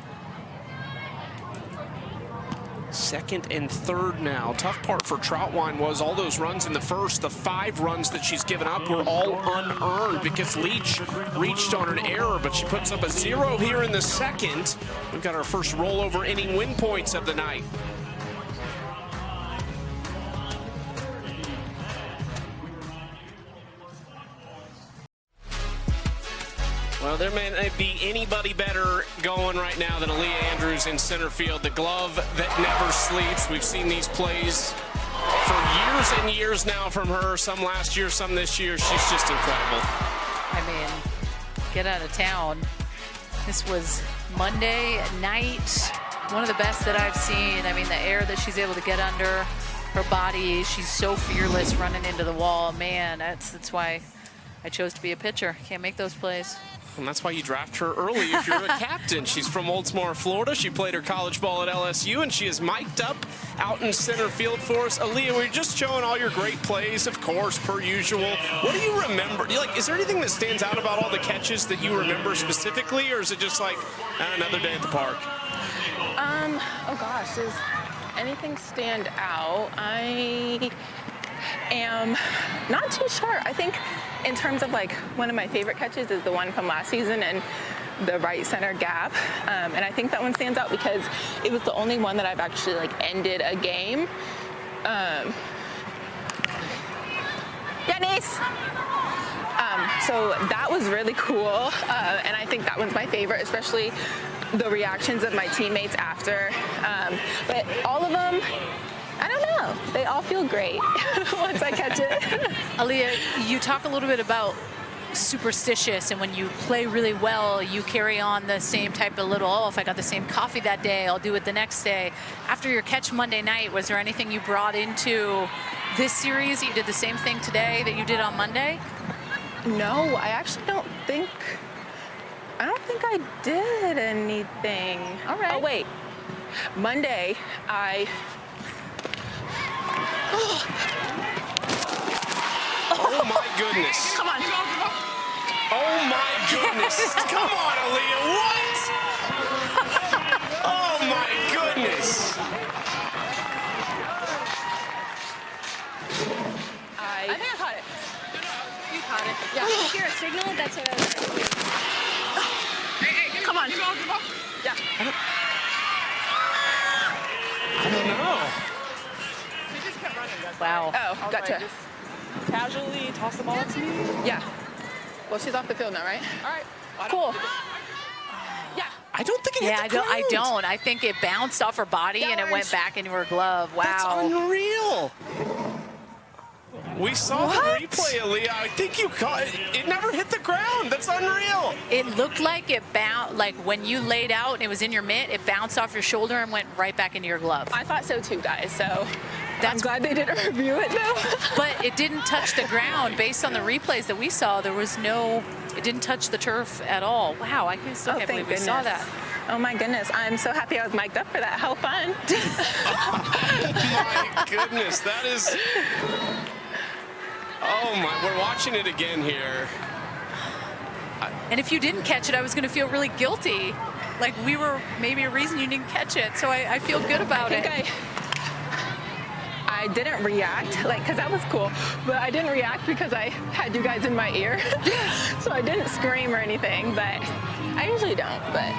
2nd and 3rd now. Tough part for Troutwine was all those runs in the first. The 5 runs that she's given up were all unearned because Leach reached on an error, but she puts up a 0 here in the 2nd. We've got our first rollover inning win points of the night. Well, there may not be anybody better going right now than Aaliyah Andrews in center field. The glove that never sleeps. We've seen these plays for years and years now from her. Some last year, some this year. She's just incredible. I mean, get out of town. This was Monday night. One of the best that I've seen. I mean, the air that she's able to get under her body. She's so fearless running into the wall. Man, that's why I chose to be a pitcher. Can't make those plays. And that's why you draft her early if you're a captain. She's from Oldsmar, Florida. She played her college ball at LSU, and she is mic'd up out in center field for us. Aaliyah, we're just showing all your great plays, of course, per usual. What do you remember? Is there anything that stands out about all the catches that you remember specifically, or is it just like another day at the park? Oh gosh, does anything stand out? I am not too sure. I think in terms of like one of my favorite catches is the one from last season and the right center gap. And I think that one stands out because it was the only one that I've actually like ended a game. Yanis! So that was really cool. And I think that one's my favorite, especially the reactions of my teammates after. But all of them, I don't know. They all feel great once I catch it. Aaliyah, you talk a little bit about superstitious, and when you play really well, you carry on the same type of little, oh, if I got the same coffee that day, I'll do it the next day. After your catch Monday night, was there anything you brought into this series? You did the same thing today that you did on Monday? No, I actually don't think I did anything. All right. Oh, wait. Monday, Oh my goodness. Come on. Oh my goodness. Come on, Aaliyah. What? Oh my goodness. I think I caught it. You caught it. Yeah. Did you hear a signal? That's what I was saying. Come on. Yeah. I don't know. Wow. Oh, gotcha. Casually toss the ball to me? Yeah. Well, she's off the field now, right? All right. Cool. Yeah. I don't think it hit Yeah, the ground. I don't. I think it bounced off her body and it went back into her glove. Wow. That's unreal. We saw the replay, Aaliyah. I think you caught it. It never hit the ground. That's unreal. It looked like it bounced, like when you laid out and it was in your mitt, it bounced off your shoulder and went right back into your glove. I thought so too, guys. So I'm That's glad they didn't review it though. But it didn't touch the ground. Based on the replays that we saw, there was no, it didn't touch the turf at all. Wow, I still can't believe we saw that. Oh my goodness, I'm so happy I was mic'd up for that. How fun. Oh my goodness, that is... Oh my, we're watching it again here. And if you didn't catch it, I was going to feel really guilty. Like we were maybe a reason you didn't catch it. So I feel good about it. I didn't react, like, because that was cool, but I didn't react because I had you guys in my ear. So I didn't scream or anything, but I usually don't, but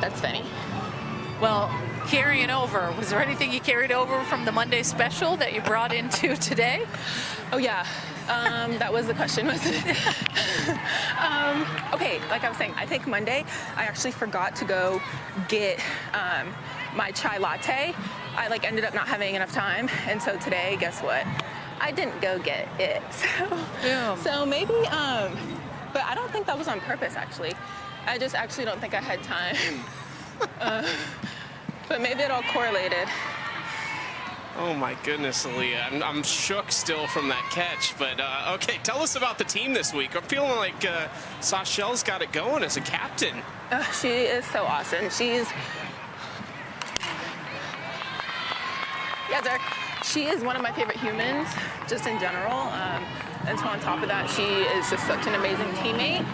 that's funny. Well, carrying over, was there anything you carried over from the Monday special that you brought into today? Oh yeah, that was the question, wasn't it? Okay, like I was saying, I think Monday I actually forgot to go get my chai latte. I ended up not having enough time, and so today, guess what? I didn't go get it. So maybe, but I don't think that was on purpose actually. I just actually don't think I had time. But maybe it all correlated. Oh my goodness, Aaliyah. I'm shook still from that catch, but okay, tell us about the team this week. I'm feeling like Sashel's got it going as a captain. She is so awesome. She is one of my favorite humans, just in general. And so on top of that, she is just such an amazing teammate.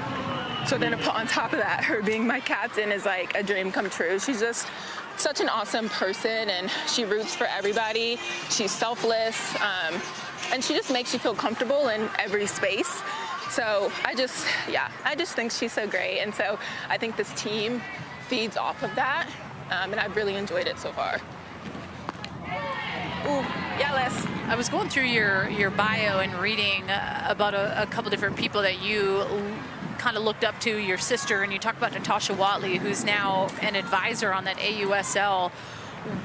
So then on top of that, her being my captain is like a dream come true. She's just such an awesome person, and she roots for everybody. She's selfless, and she just makes you feel comfortable in every space. So I just think she's so great. And so I think this team feeds off of that, and I've really enjoyed it so far. Ooh, yeah, Les. I was going through your bio and reading about a couple different people that you kind of looked up to, your sister, and you talked about Natasha Watley, who's now an advisor on that AUSL.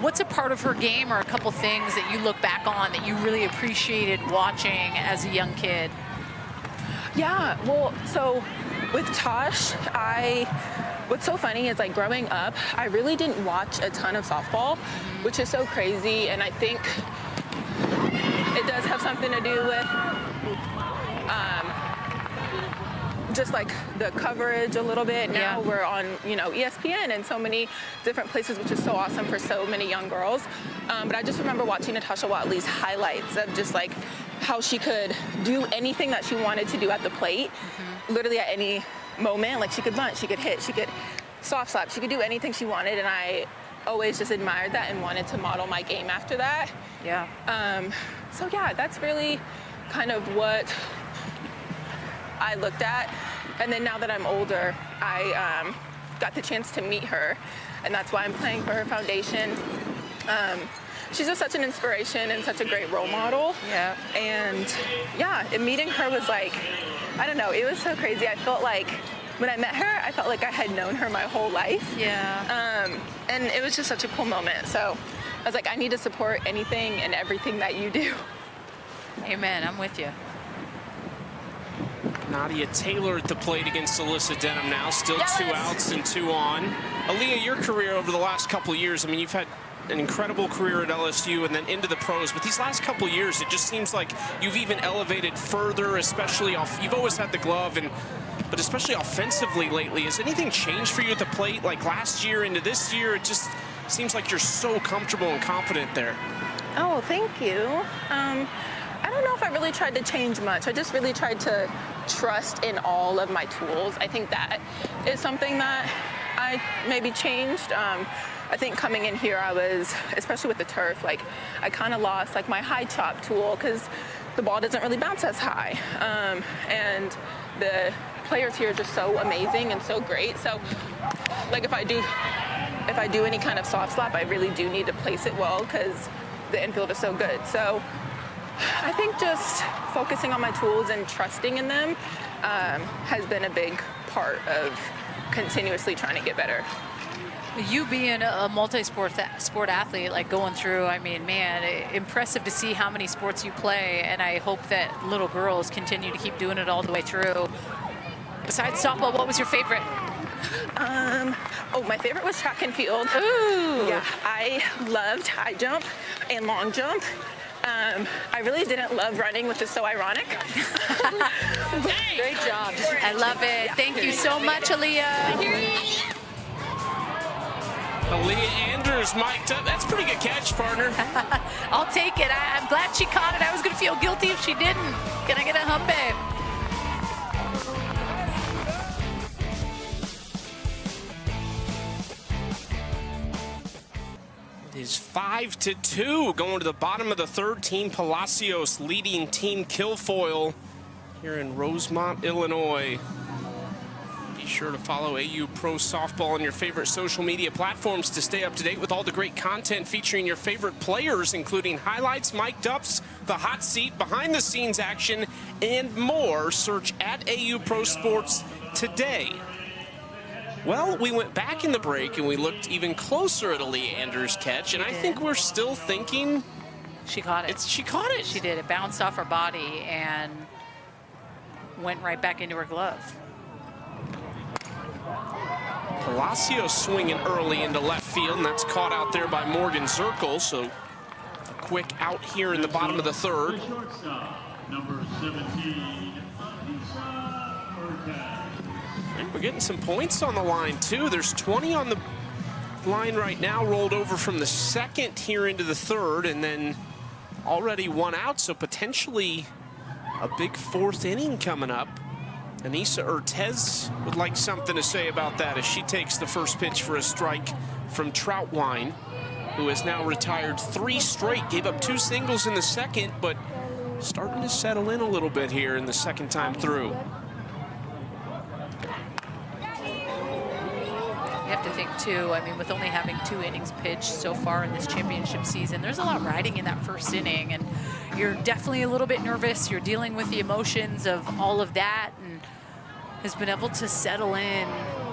What's a part of her game or a couple things that you look back on that you really appreciated watching as a young kid? Yeah, well, so with Tosh, what's so funny is growing up, I really didn't watch a ton of softball, which is so crazy, and I think it does have something to do with just the coverage a little bit. Now we're on, ESPN and so many different places, which is so awesome for so many young girls. But I just remember watching Natasha Watley's highlights of just how she could do anything that she wanted to do at the plate, literally at any moment. She could bunt, she could hit, she could soft slap, she could do anything she wanted, and I always just admired that and wanted to model my game after that. Yeah. So yeah, that's really kind of what I looked at. And then now that I'm older, I got the chance to meet her, and that's why I'm playing for her foundation. She's just such an inspiration and such a great role model. Yeah. And yeah, and meeting her was I don't know, it was so crazy. I felt like when I met her, I felt like I had known her my whole life. Yeah. And it was just such a cool moment. So I was like, I need to support anything and everything that you do. Amen, I'm with you. Nadia Taylor at the plate against Alyssa Denham now. Still 2 outs and 2 on. Aaliyah, your career over the last couple of years, I mean, you've had an incredible career at LSU and then into the pros, but these last couple of years, it just seems like you've even elevated further, especially you've always had the glove, but especially offensively lately. Has anything changed for you at the plate? Like last year into this year, it just seems like you're so comfortable and confident there. Oh, thank you. I don't know if I really tried to change much. I just really tried to trust in all of my tools. I think that is something that I maybe changed. I think coming in here, I was, especially with the turf, I kind of lost my high chop tool because the ball doesn't really bounce as high. And the players here are just so amazing and so great. So if I do any kind of soft slap, I really do need to place it well because the infield is so good. So I think just focusing on my tools and trusting in them has been a big part of continuously trying to get better. You being a multi-sport athlete, like going through, I mean, man, impressive to see how many sports you play, and I hope that little girls continue to keep doing it all the way through. Besides softball, what was your favorite? Oh, my favorite was track and field. Ooh. Yeah, I loved high jump and long jump. I really didn't love running, which is so ironic. Great job. I love it. Yeah. Thank you so much, Aaliyah. Aaliyah Andrews mic'd up. That's a pretty good catch, partner. I'll take it. I'm glad she caught it. I was going to feel guilty if she didn't. Can I get a humpe? It is 5-2 going to the bottom of the third. Team Palacios leading Team Kilfoyle here in Rosemont, Illinois. Be sure to follow AU Pro Softball on your favorite social media platforms to stay up to date with all the great content featuring your favorite players, including highlights, mic'd ups, the hot seat, behind the scenes action, and more. Search at AU Pro Sports today. Well, we went back in the break and we looked even closer at Aaliyah Andrews' catch, and I think we're still thinking she caught it. She caught it. She did. It bounced off her body and went right back into her glove. Palacios swinging early into left field, and that's caught out there by Morgan Zirkle. So a quick out here in the bottom of the third. Number 17, Lisa Urquhart. We're getting some points on the line, too. There's 20 on the line right now, rolled over from the second here into the third, and then already one out, so potentially a big fourth inning coming up. Anissa Urtez would like something to say about that as she takes the first pitch for a strike from Troutwine, who has now retired 3 straight, gave up 2 singles in the second, but starting to settle in a little bit here in the second time through. You have to think, too, I mean, with only having 2 innings pitched so far in this championship season, there's a lot riding in that first inning, and you're definitely a little bit nervous. You're dealing with the emotions of all of that, and has been able to settle in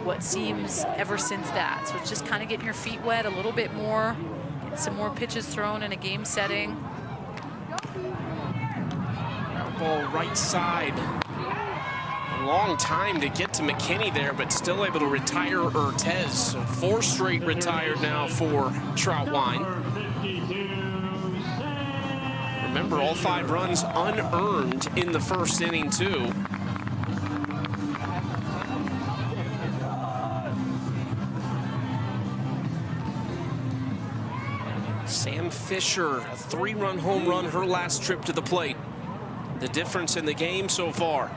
what seems ever since that. So it's just kind of getting your feet wet a little bit more, getting some more pitches thrown in a game setting. Ground ball right side. Long time to get to McKinney there, but still able to retire Urtez. So 4 straight retired now for Troutwine. Remember, all 5 runs unearned in the first inning, too. Sam Fisher, a 3-run home run her last trip to the plate. The difference in the game so far.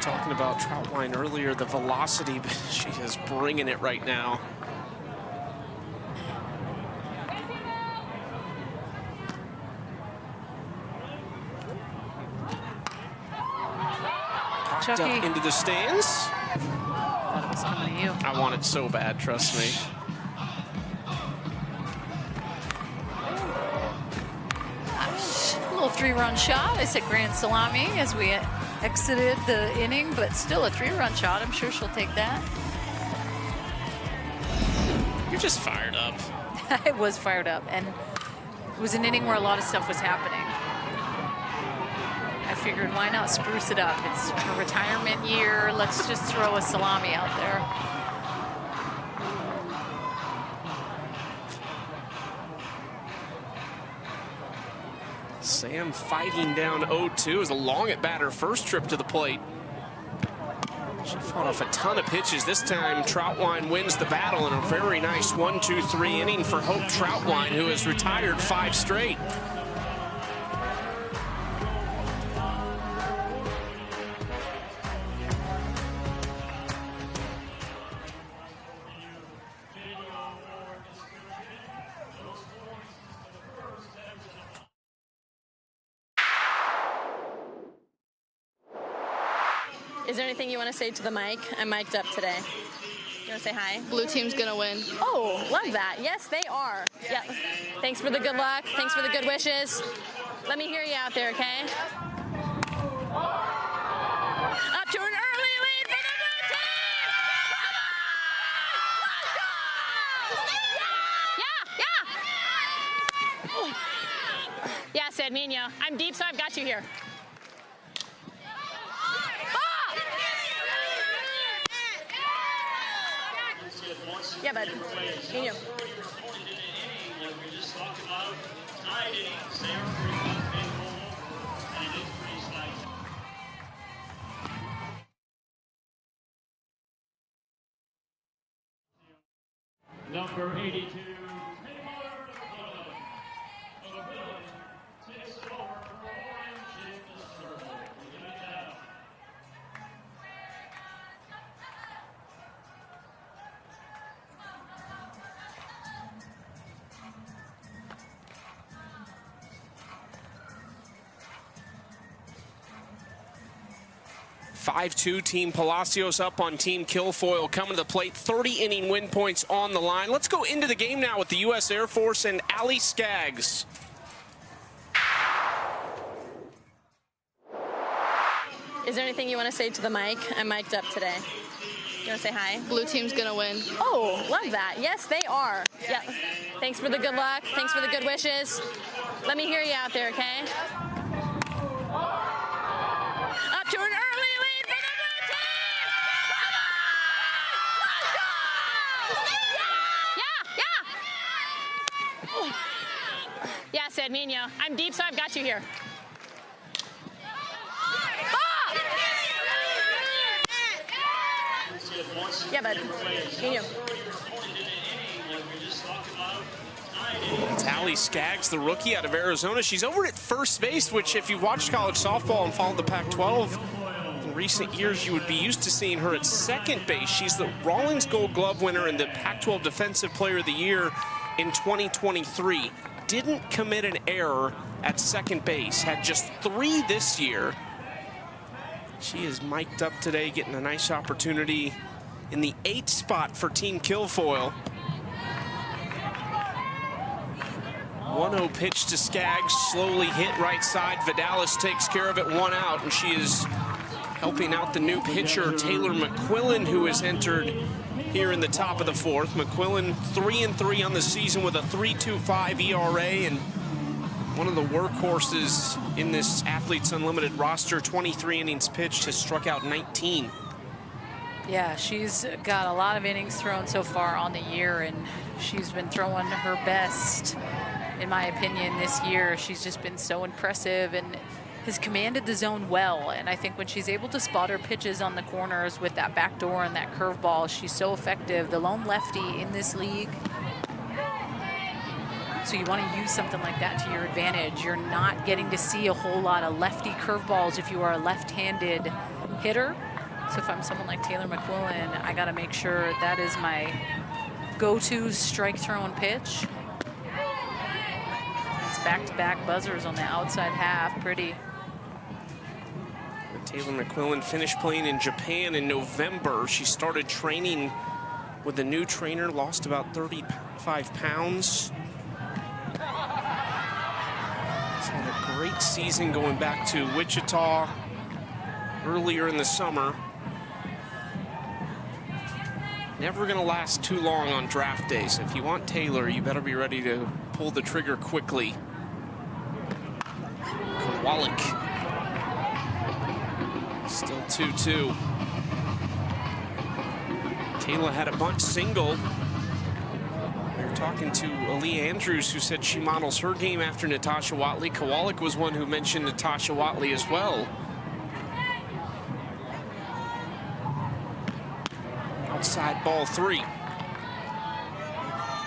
Talking about Troutwine earlier, the velocity, but she is bringing it right now. Popped up into the stands. Thought it was coming to you. I want it so bad, trust me. A little 3-run shot. I said grand salami as we exited the inning, but still a 3-run shot. I'm sure she'll take that. You're just fired up. I was fired up, and it was an inning where a lot of stuff was happening. I figured, why not spruce it up? It's a retirement year. Let's just throw a salami out there. Sam fighting down 0-2 as a long at bat her first trip to the plate. She fought off a ton of pitches. This time, Troutwine wins the battle in a very nice 1-2-3 inning for Hope Troutwine, who has retired 5 straight. Is there anything you want to say to the mic? I'm mic'd up today. You want to say hi? Blue team's gonna win. Oh, love that. Yes, they are. Yeah. Thanks for the good luck. Thanks for the good wishes. Let me hear you out there, okay? Up to an early lead for the blue team! Yeah, Sid, me and you. I'm deep, so I've got you here. Yeah, bud. Me and you. Number 82. Five-2 Team Palacios up on Team Kilfoyle coming to the plate. 30-inning win points on the line. Let's go into the game now with the U.S. Air Force and Allie Skaggs. Is there anything you want to say to the mic? I'm mic'd up today. You want to say hi? Blue team's gonna win. Oh, love that. Yes, they are. Yeah. Thanks for the good luck. Thanks for the good wishes. Let me hear you out there, okay? Up to an early lead for the blue team! Yeah. Yeah, Sid, me and you. I'm deep, so I've got you here. Yeah, bud. Me and you. It's Allie Skaggs, the rookie out of Arizona. She's over at first base, which if you've watched college softball and followed the Pac-12 in recent years, you would be used to seeing her at second base. She's the Rawlings Gold Glove winner and the Pac-12 Defensive Player of the Year in 2023. Didn't commit an error at second base. Had just 3 this year. She is mic'd up today, getting a nice opportunity in the 8th spot for Team Kilfoyle. 1-0 pitch to Skaggs, slowly hit right side. Vidalis takes care of it, 1 out, and she is helping out the new pitcher, Taylor McQuillan, who has entered here in the top of the 4th. McQuillan 3-3 on the season with a 3.25 ERA and one of the workhorses in this Athletes Unlimited roster. 23 innings pitched, has struck out 19. Yeah, she's got a lot of innings thrown so far on the year, and she's been throwing her best, in my opinion, this year. She's just been so impressive and has commanded the zone well. And I think when she's able to spot her pitches on the corners with that back door and that curveball, she's so effective. The lone lefty in this league. So you want to use something like that to your advantage. You're not getting to see a whole lot of lefty curveballs if you are a left-handed hitter. So if I'm someone like Taylor McQuillan, I got to make sure that is my go-to strike-throwing pitch. It's back-to-back buzzers on the outside half. Pretty. Taylor McQuillan finished playing in Japan in November. She started training with a new trainer, lost about 35 pounds. She's had a great season going back to Wichita earlier in the summer. Never gonna last too long on draft day, so if you want Taylor, you better be ready to pull the trigger quickly. Kowalik. Still 2-2. Taylor had a bunt single. We were talking to Aaliyah Andrews, who said she models her game after Natasha Watley. Kowalik was one who mentioned Natasha Watley as well. Outside ball 3.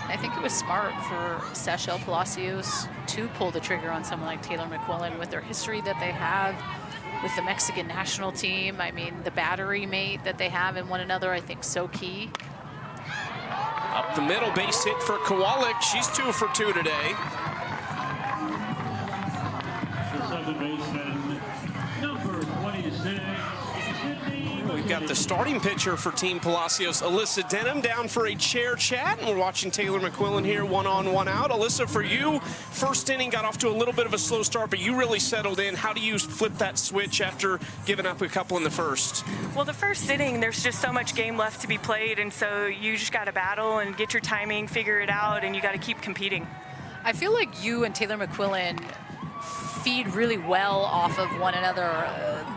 I think it was smart for Seychelle Palacios to pull the trigger on someone like Taylor McQuillan with their history that they have with the Mexican national team. I mean, the battery mate that they have in one another, I think, so key. Up the middle, base hit for Kowalik. She's 2 for 2 today. The second baseman, number 26. We've got the starting pitcher for Team Palacios, Alyssa Denham, down for a chair chat. And we're watching Taylor McQuillan here, 1 on, 1 out. Alyssa, for you, first inning got off to a little bit of a slow start, but you really settled in. How do you flip that switch after giving up a couple in the first? Well, the first inning, there's just so much game left to be played, and so you just got to battle and get your timing, figure it out, and you got to keep competing. I feel like you and Taylor McQuillan feed really well off of one another.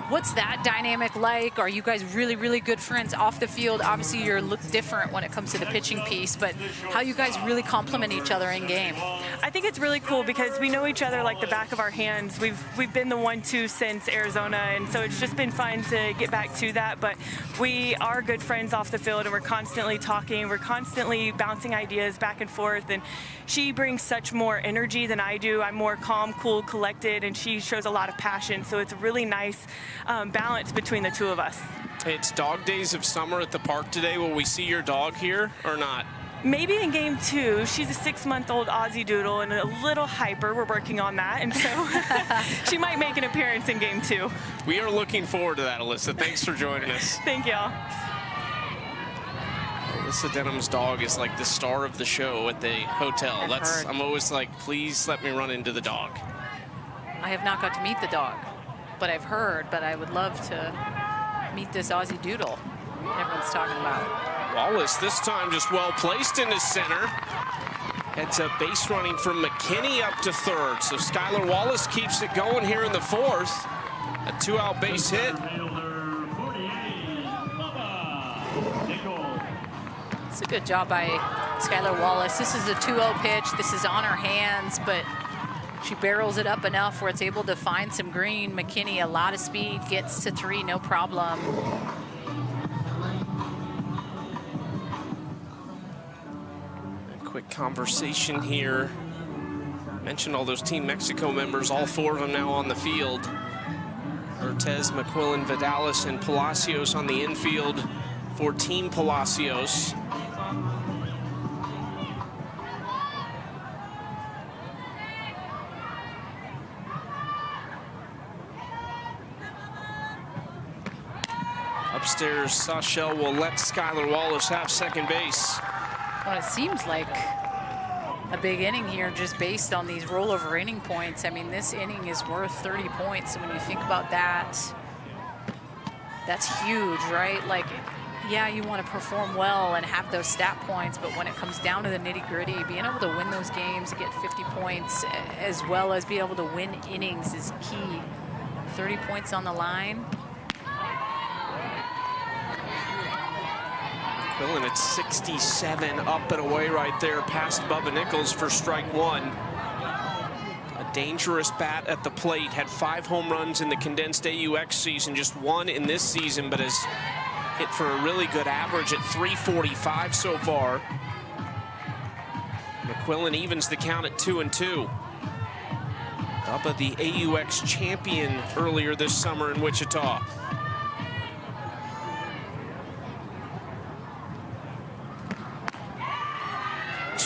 What's that dynamic like? Are you guys really, really good friends off the field? Obviously, you look different when it comes to the pitching piece, but how you guys really complement each other in game? I think it's really cool because we know each other like the back of our hands. We've been the 1-2 since Arizona, and so it's just been fun to get back to that. But we are good friends off the field, and we're constantly talking. We're constantly bouncing ideas back and forth, and she brings such more energy than I do. I'm more calm, cool, collected, and she shows a lot of passion. So it's a really nice balance between the two of us. It's dog days of summer at the park today. Will we see your dog here or not? Maybe in game 2. She's a 6-month-old Aussie Doodle and a little hyper. We're working on that, and so she might make an appearance in game 2. We are looking forward to that, Alyssa. Thanks for joining us. Thank y'all. Alyssa Denham's dog is like the star of the show at the hotel. I'm always like, please let me run into the dog. I have not got to meet the dog, but I've heard, but I would love to meet this Aussie Doodle everyone's talking about. Wallace this time just well placed into center. Heads up base running from McKinney up to third. So Skylar Wallace keeps it going here in the 4th. A 2-out base hit. It's a good job by Skylar Wallace. This is a 2-0 pitch. This is on her hands, but she barrels it up enough where it's able to find some green. McKinney, a lot of speed, gets to 3, no problem. Quick conversation here. Mentioned all those Team Mexico members, all 4 of them now on the field. Ortez, McQuillan, Vidalis, and Palacios on the infield for Team Palacios. Upstairs, Sachel will let Skylar Wallace have second base. Well, it seems like a big inning here just based on these rollover inning points. I mean, this inning is worth 30 points. So when you think about that, that's huge, right? Like, yeah, you want to perform well and have those stat points, but when it comes down to the nitty-gritty, being able to win those games, get 50 points, as well as be able to win innings is key. 30 points on the line. McQuillan at 67, up and away right there, past Bubba Nichols for strike 1. A dangerous bat at the plate, had 5 home runs in the condensed AUX season, just 1 in this season, but has hit for a really good average at 345 so far. McQuillan evens the count at 2-2. Bubba, the AUX champion earlier this summer in Wichita.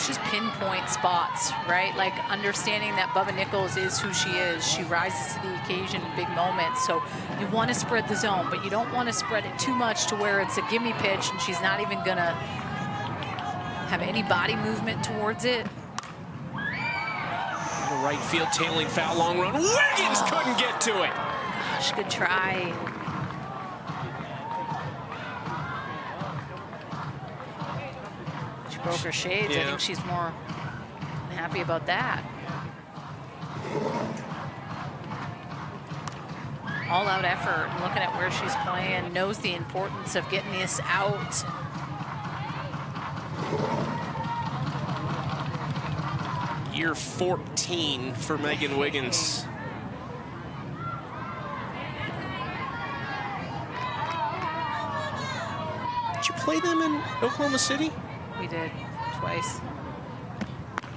Just pinpoint spots, right? Like understanding that Bubba Nichols is who she is. She rises to the occasion in big moments. So you want to spread the zone, but you don't want to spread it too much to where it's a gimme pitch and she's not even gonna have any body movement towards it. The right field tailing foul, long run. Wiggins couldn't get to it. Gosh, good try. Broke her shades. Yeah. I think she's more happy about that. All-out effort, looking at where she's playing, knows the importance of getting this out. Year 14 for Megan Wiggins. Did you play them in Oklahoma City? We did, twice.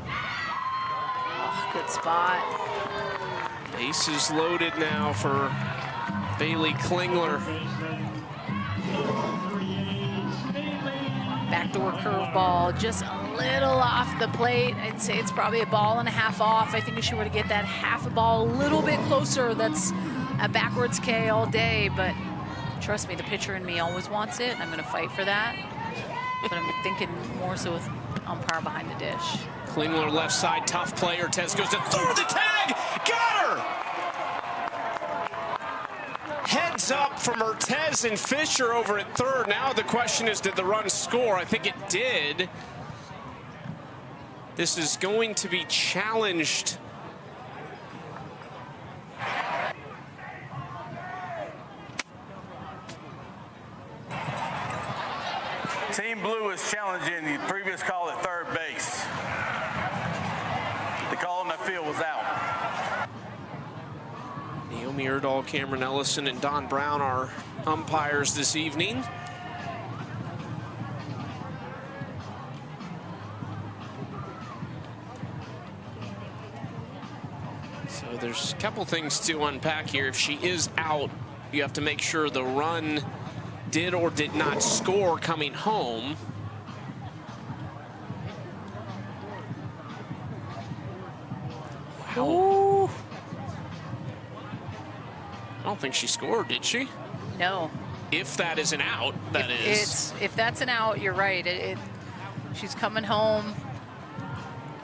Oh, good spot. Bases loaded now for Bailey Klingler. Backdoor curveball, just a little off the plate. I'd say it's probably a ball and a half off. I think if she were to get that half a ball a little bit closer, that's a backwards K all day. But trust me, the pitcher in me always wants it, and I'm going to fight for that. But I'm thinking more so with umpire behind the dish. Klingler left side, tough play. Ortez goes to throw the tag. Got her! Heads up from Ortez and Fisher over at third. Now the question is, did the run score? I think it did. This is going to be challenged Blue is challenging the previous call at third base. The call on the field was out. Naomi Erdahl, Cameron Ellison, and Don Brown are umpires this evening. So there's a couple things to unpack here. If she is out, you have to make sure the run did or did not score coming home. Wow. I don't think she scored, did she? No. If that is an out, that is. If that's an out, you're right. She's coming home.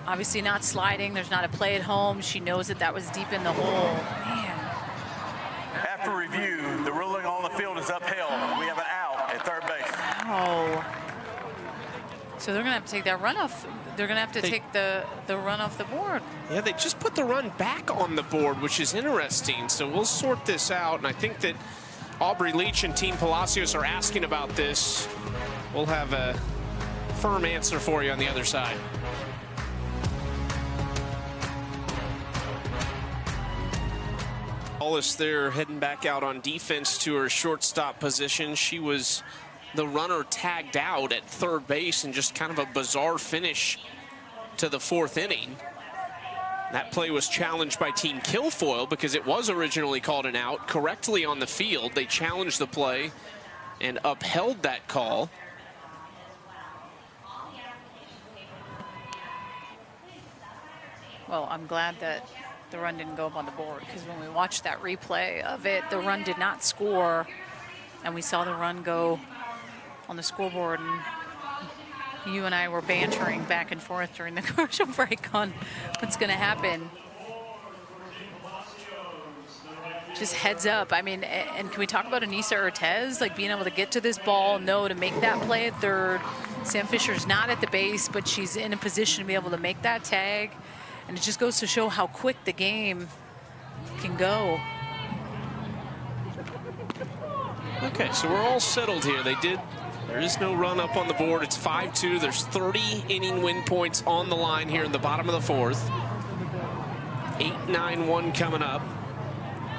Obviously not sliding. There's not a play at home. She knows that that was deep in the hole. Man. After review, the ruling on the field is upheld. We have an out at third base. Oh. So they're going to have to take that run off. They're going to have to take the run off the board. Yeah, they just put the run back on the board, which is interesting. So we'll sort this out. And I think that Aubrey Leach and Team Palacios are asking about this. We'll have a firm answer for you on the other side. Wallace there heading back out on defense to her shortstop position. She was the runner tagged out at third base and just kind of a bizarre finish to the fourth inning. That play was challenged by Team Kilfoyle because it was originally called an out correctly on the field. They challenged the play and upheld that call. Well, I'm glad that the run didn't go up on the board, because when we watched that replay of it, the run did not score, and we saw the run go on the scoreboard, and you and I were bantering back and forth during the commercial break on what's going to happen. Just heads up. I mean, and can we talk about Anissa Ortez, like being able to get to this ball, know to make that play at third. Sam Fisher's not at the base, but she's in a position to be able to make that tag. And it just goes to show how quick the game can go. Okay, so we're all settled here. There is no run up on the board. It's 5-2. There's 30 inning win points on the line here in the bottom of the fourth. 8-9-1 coming up.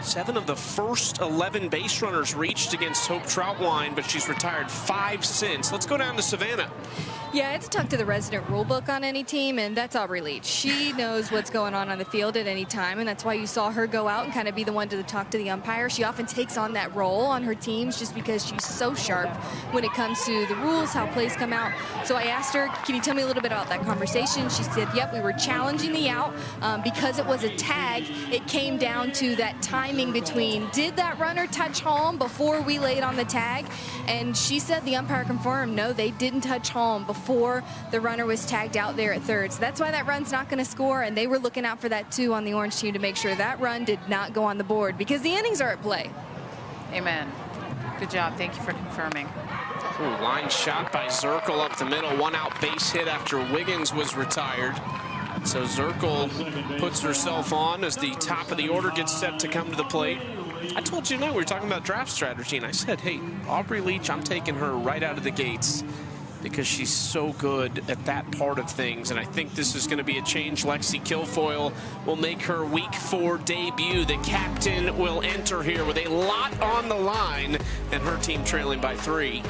7 of the first 11 base runners reached against Hope Troutwine, but she's retired 5 since. Let's go down to Savannah. Yeah, I had to talk to the resident rule book on any team, and that's Aubrey Leach. She knows what's going on the field at any time, and that's why you saw her go out and kind of be the one to talk to the umpire. She often takes on that role on her teams just because she's so sharp when it comes to the rules, how plays come out. So I asked her, can you tell me a little bit about that conversation? She said, yep, we were challenging the out. Because it was a tag, it came down to that timing between, did that runner touch home before we laid on the tag? And she said the umpire confirmed, no, they didn't touch home before the runner was tagged out there at third. So that's why that run's not going to score, and they were looking out for that too on the orange team to make sure that run did not go on the board because the innings are at play. Amen. Good job. Thank you for confirming. Ooh, line shot by Zirkle up the middle. 1 out base hit after Wiggins was retired. So Zirkle puts herself on as the top of the order gets set to come to the plate. I told you tonight we were talking about draft strategy, and I said, hey, Aubrey Leach, I'm taking her right out of the gates because she's so good at that part of things. And I think this is going to be a change. Lexi Kilfoyle will make her week 4 debut. The captain will enter here with a lot on the line and her team trailing by 3.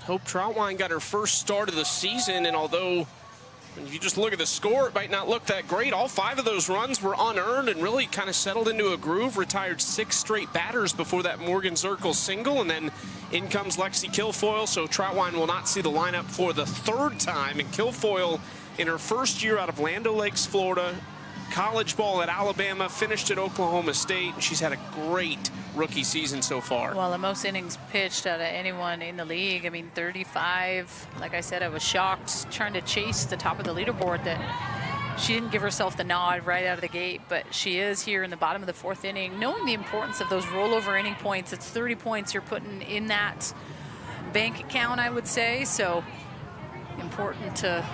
Hope Troutwine got her first start of the season, and although if you just look at the score, it might not look that great. All 5 of those runs were unearned and really kind of settled into a groove. Retired 6 straight batters before that Morgan Zirkle single, and then in comes Lexi Kilfoyle. So Troutwine will not see the lineup for the 3rd time. And Kilfoyle, in her first year out of Land O'Lakes, Florida, college ball at Alabama, finished at Oklahoma State, and she's had a great rookie season so far. Well, the most innings pitched out of anyone in the league. I mean, 35. Like I said, I was shocked trying to chase the top of the leaderboard that she didn't give herself the nod right out of the gate, but she is here in the bottom of the 4th inning, knowing the importance of those rollover inning points. It's 30 points you're putting in that bank account, I would say. So important to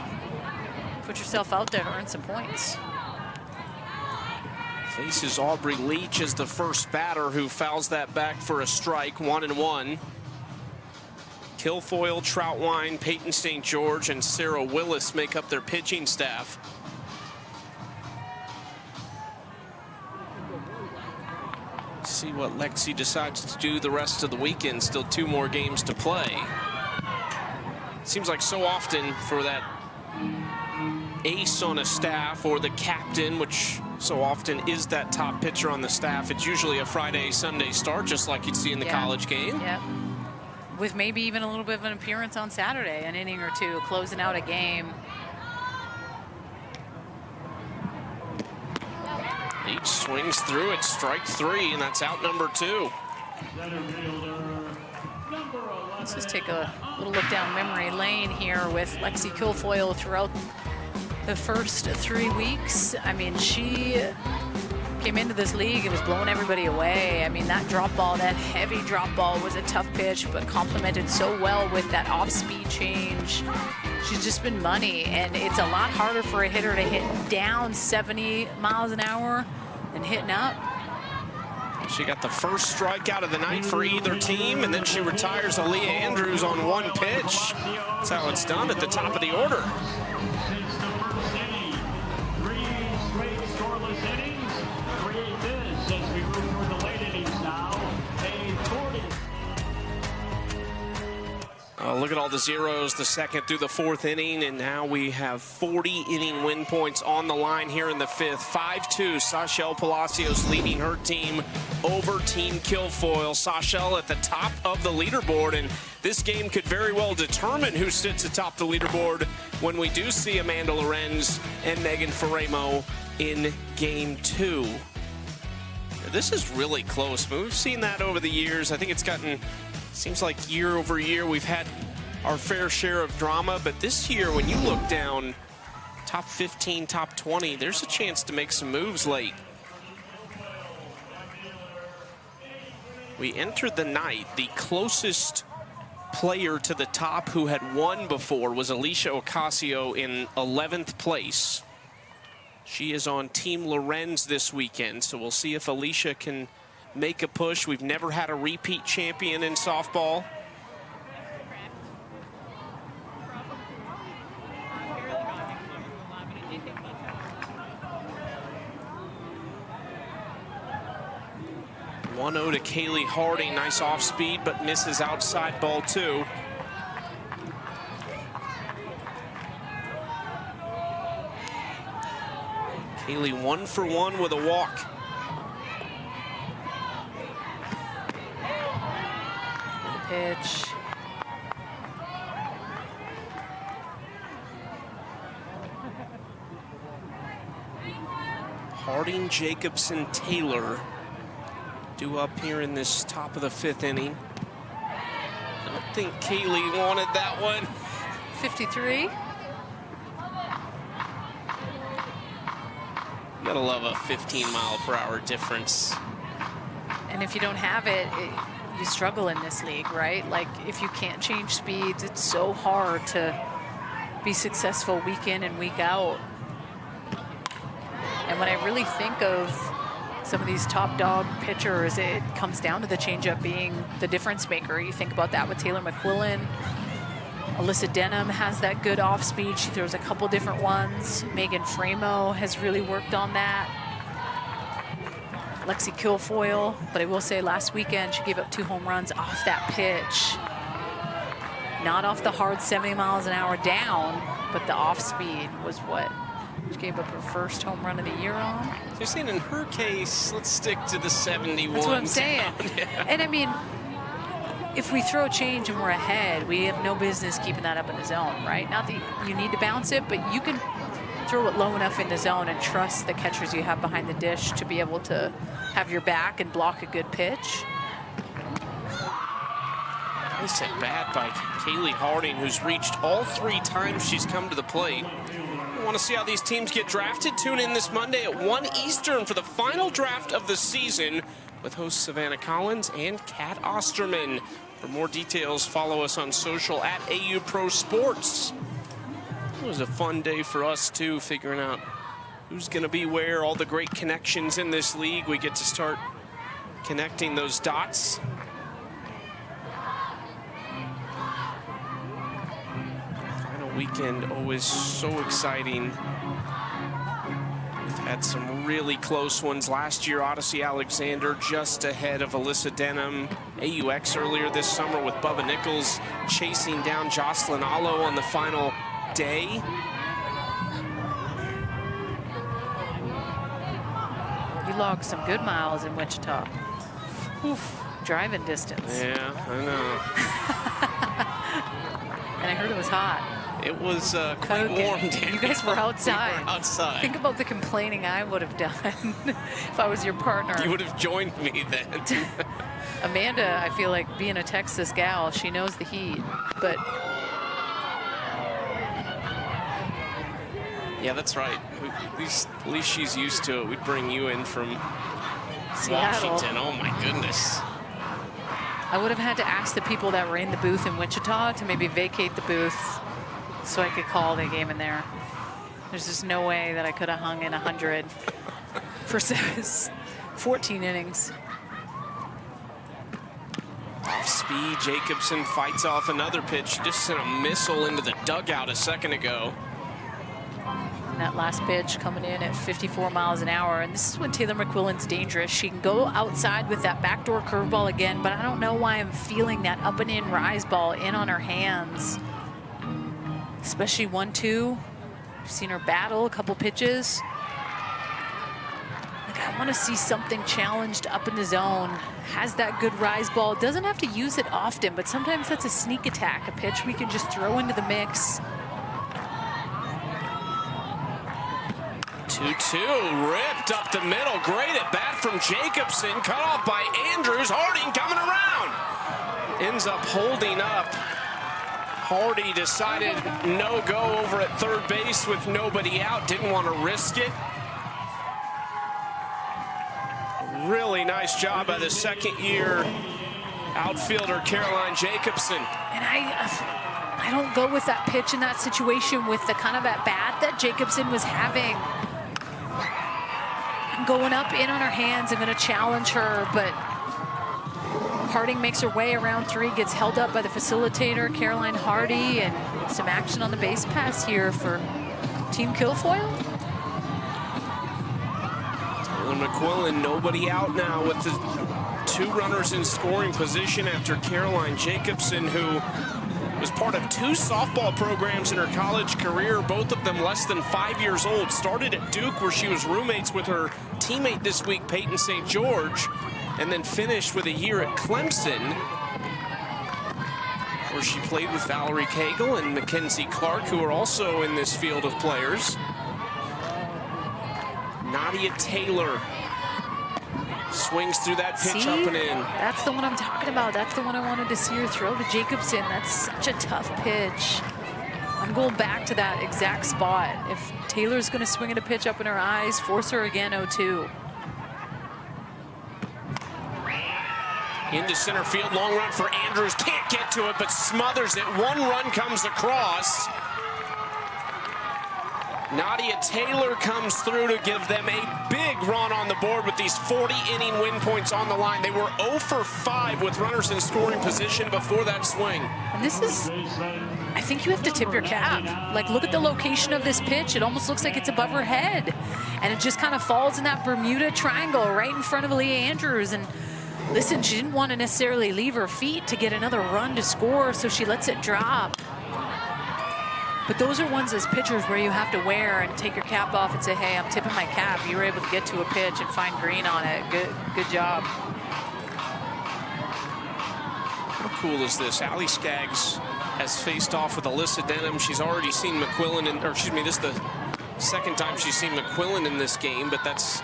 put yourself out there to earn some points. Faces Aubrey Leach as the first batter, who fouls that back for a strike, 1-1. Kilfoyle, Troutwine, Peyton St. George, and Sarah Willis make up their pitching staff. See what Lexi decides to do the rest of the weekend. Still 2 more games to play. Seems like so often for that ace on a staff, or the captain, which so often is that top pitcher on the staff, it's usually a Friday, Sunday start, just like you'd see in the college game. Yeah. With maybe even a little bit of an appearance on Saturday, an inning or two, closing out a game. Leach swings through it, strike 3, and that's out number 2. Let's just take a little look down memory lane here with Lexi Kilfoyle throughout the first 3 weeks. I mean, she came into this league and was blowing everybody away. I mean, that drop ball, that heavy drop ball was a tough pitch, but complemented so well with that off-speed change. She's just been money, and it's a lot harder for a hitter to hit down 70 miles an hour than hitting up. She got the first strikeout of the night for either team, and then she retires Aaliyah Andrews on 1 pitch. That's how it's done at the top of the order. Since the first inning, 3 straight scoreless innings create this as we move toward the late innings now. A 40. Look at all the zeros, the 2nd through the 4th inning, and now we have 40 inning win points on the line here in the 5th. 5-2, Sashel Palacios leading her team over Team Kilfoyle. Sashel at the top of the leaderboard, and this game could very well determine who sits atop the leaderboard when we do see Amanda Lorenz and Megan Faremo in Game 2. This is really close. We've seen that over the years. I think it's gotten, seems like year over year we've had our fair share of drama, but this year when you look down top 15, top 20, there's a chance to make some moves late. We entered the night, the closest player to the top who had won before was Alicia Ocasio in 11th place. She is on Team Lorenz this weekend, so we'll see if Alicia can make a push. We've never had a repeat champion in softball. One 1-0 to Kaylee Harding. Nice off speed, but misses outside ball 2. Kaylee 1 for 1 with a walk. Pitch. Harding, Jacobson, Taylor due up here in this top of the 5th inning. I don't think Kaylee wanted that one. 53. You gotta love a 15-mile-per-hour difference. And if you don't have it, you struggle in this league, right? Like, if you can't change speeds, it's so hard to be successful week in and week out. And when I really think of some of these top dog pitchers, it comes down to the changeup being the difference maker. You think about that with Taylor McQuillan. Alyssa Denham has that good off speed. She throws a couple different ones. Megan Faremo has really worked on that. Lexi Kilfoyle, but I will say last weekend she gave up 2 home runs off that pitch. Not off the hard 70 miles an hour down, but the off speed was what she gave up her first home run of the year on. So you're saying in her case, let's stick to the 71. That's what I'm saying. Yeah. And I mean, if we throw change and we're ahead, we have no business keeping that up in the zone, right? Not that you need to bounce it, but you can throw it low enough in the zone and trust the catchers you have behind the dish to be able to have your back and block a good pitch. Nice at bat by Kaylee Harding, who's reached all 3 times she's come to the plate. You want to see how these teams get drafted? Tune in this Monday at 1 Eastern for the final draft of the season with host Savannah Collins and Kat Osterman. For more details, follow us on social at AU Pro Sports. It was a fun day for us, too, figuring out who's going to be where, all the great connections in this league. We get to start connecting those dots. Final weekend always so exciting. We've had some really close ones. Last year, Odyssey Alexander just ahead of Alyssa Denham. AUX earlier this summer with Bubba Nichols chasing down Jocelyn Allo on the final day. You logged some good miles in Wichita. Oof, driving distance. Yeah, I know. And I heard it was hot. It was quite warm, Dan. You guys were outside. We were outside. Think about the complaining I would have done if I was your partner. You would have joined me then. Amanda, I feel like being a Texas gal, she knows the heat, but. Yeah, that's right. At least she's used to it. We'd bring you in from Seattle. Washington. Oh my goodness. I would have had to ask the people that were in the booth in Wichita to maybe vacate the booth so I could call the game in there. There's just no way that I could have hung in 100 for 14 innings. Off speed, Jacobson fights off another pitch. Just sent a missile into the dugout a second ago. And that last pitch coming in at 54 miles an hour. And this is when Taylor McQuillan's dangerous. She can go outside with that backdoor curveball again, but I don't know why I'm feeling that up and in rise ball in on her hands. Especially 1-2. I've seen her battle a couple pitches. Like, I want to see something challenged up in the zone. Has that good rise ball. Doesn't have to use it often, but sometimes that's a sneak attack, a pitch we can just throw into the mix. 2-2, ripped up the middle. Great at bat from Jacobson. Cut off by Andrews. Harding coming around. Ends up holding up. Hardy decided no go over at third base with nobody out. Didn't want to risk it. Really nice job by the second-year outfielder Caroline Jacobson. And I don't go with that pitch in that situation with the kind of at bat that Jacobson was having. I'm going up in on her hands. I'm going to challenge her, but Harding makes her way around third, gets held up by the facilitator, Caroline Hardy, and some action on the base pass here for Team Kilfoyle. Taylor McQuillan, nobody out now with the 2 runners in scoring position after Caroline Jacobson, who was part of 2 softball programs in her college career, both of them less than 5 years old. Started at Duke, where she was roommates with her teammate this week, Peyton St. George, and then finished with a year at Clemson, where she played with Valerie Cagle and Mackenzie Clark, who are also in this field of players. Nadia Taylor swings through that pitch up and in. That's the one I'm talking about. That's the one I wanted to see her throw to Jacobson. That's such a tough pitch. I'm going back to that exact spot. If Taylor's going to swing at a pitch up in her eyes, force her again, 0-2. Into center field, long run for Andrews. Can't get to it, but smothers it. 1 run comes across. Nadia Taylor comes through to give them a big run on the board with these 40-inning win points on the line. They were 0 for 5 with runners in scoring position before that swing. And this is, I think you have to tip your cap. Like, look at the location of this pitch. It almost looks like it's above her head. And it just kind of falls in that Bermuda Triangle right in front of Leah Andrews. And listen, she didn't want to necessarily leave her feet to get another run to score, so she lets it drop. But those are ones as pitchers where you have to wear and take your cap off and say, hey, I'm tipping my cap. You were able to get to a pitch and find green on it. Good job. How cool is this? Allie Skaggs has faced off with Alyssa Denham. She's already seen McQuillan, or excuse me, this is the second time she's seen McQuillan in this game, but that's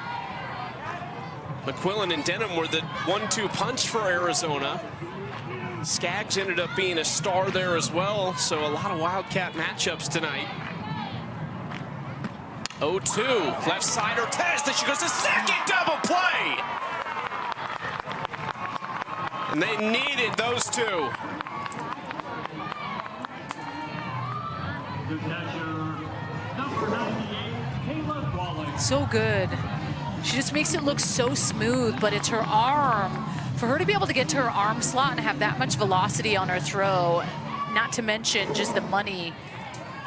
McQuillan and Denham were the 1-2 punch for Arizona. Skaggs ended up being a star there as well, so a lot of Wildcat matchups tonight. 0-2, left side Ortez, then she goes to second, double play! And they needed those 2. The catcher, number 98, Caleb Wallace. So good. She just makes it look so smooth, but it's her arm. For her to be able to get to her arm slot and have that much velocity on her throw, not to mention just the money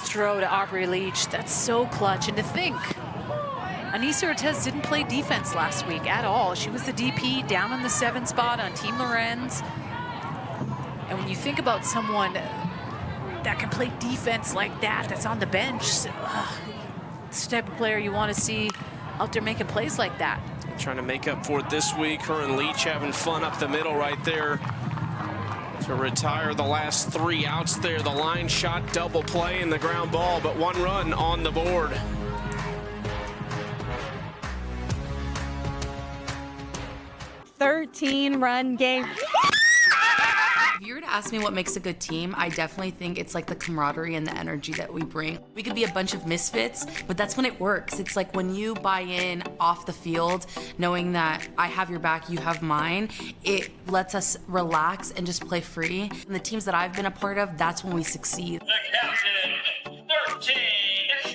throw to Aubrey Leach, that's so clutch. And to think, Anissa Ortez didn't play defense last week at all. She was the DP down in the 7 spot on Team Lorenz. And when you think about someone that can play defense like that, that's on the bench, it's the type of player you want to see out there making plays like that. Trying to make up for it this week. Her and Leach having fun up the middle right there to retire the last 3 outs there. The line shot, double play, and the ground ball, but 1 run on the board. Run game. If you were to ask me what makes a good team, I definitely think it's like the camaraderie and the energy that we bring. We could be a bunch of misfits, but that's when it works. It's like when you buy in off the field, knowing that I have your back, you have mine, it lets us relax and just play free. And the teams that I've been a part of, that's when we succeed. The captain, 13,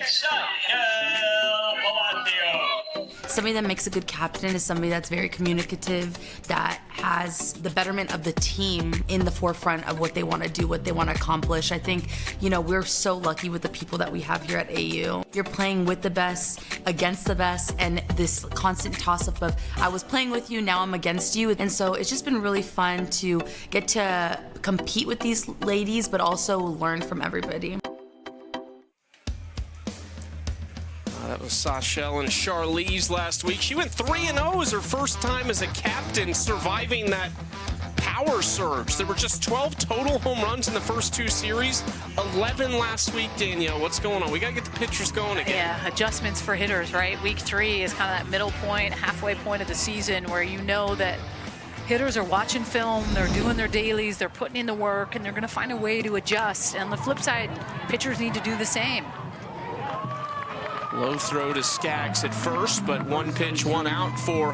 Sahel Palacio. Somebody that makes a good captain is somebody that's very communicative, that has the betterment of the team in the forefront of what they want to do, what they want to accomplish. I think, you know, we're so lucky with the people that we have here at AU. You're playing with the best, against the best, and this constant toss-up of, I was playing with you, now I'm against you. And so it's just been really fun to get to compete with these ladies, but also learn from everybody. That was Sachelle and Charlize last week. She went 3-0 as her first time as a captain, surviving that power surge. There were just 12 total home runs in the first 2 series, 11 last week. Danielle, what's going on? We got to get the pitchers going again. Yeah, adjustments for hitters, right? Week 3 is kind of that middle point, halfway point of the season where you know that hitters are watching film, they're doing their dailies, they're putting in the work, and they're going to find a way to adjust. And on the flip side, pitchers need to do the same. Low throw to Skaggs at first, but 1 pitch, 1 out for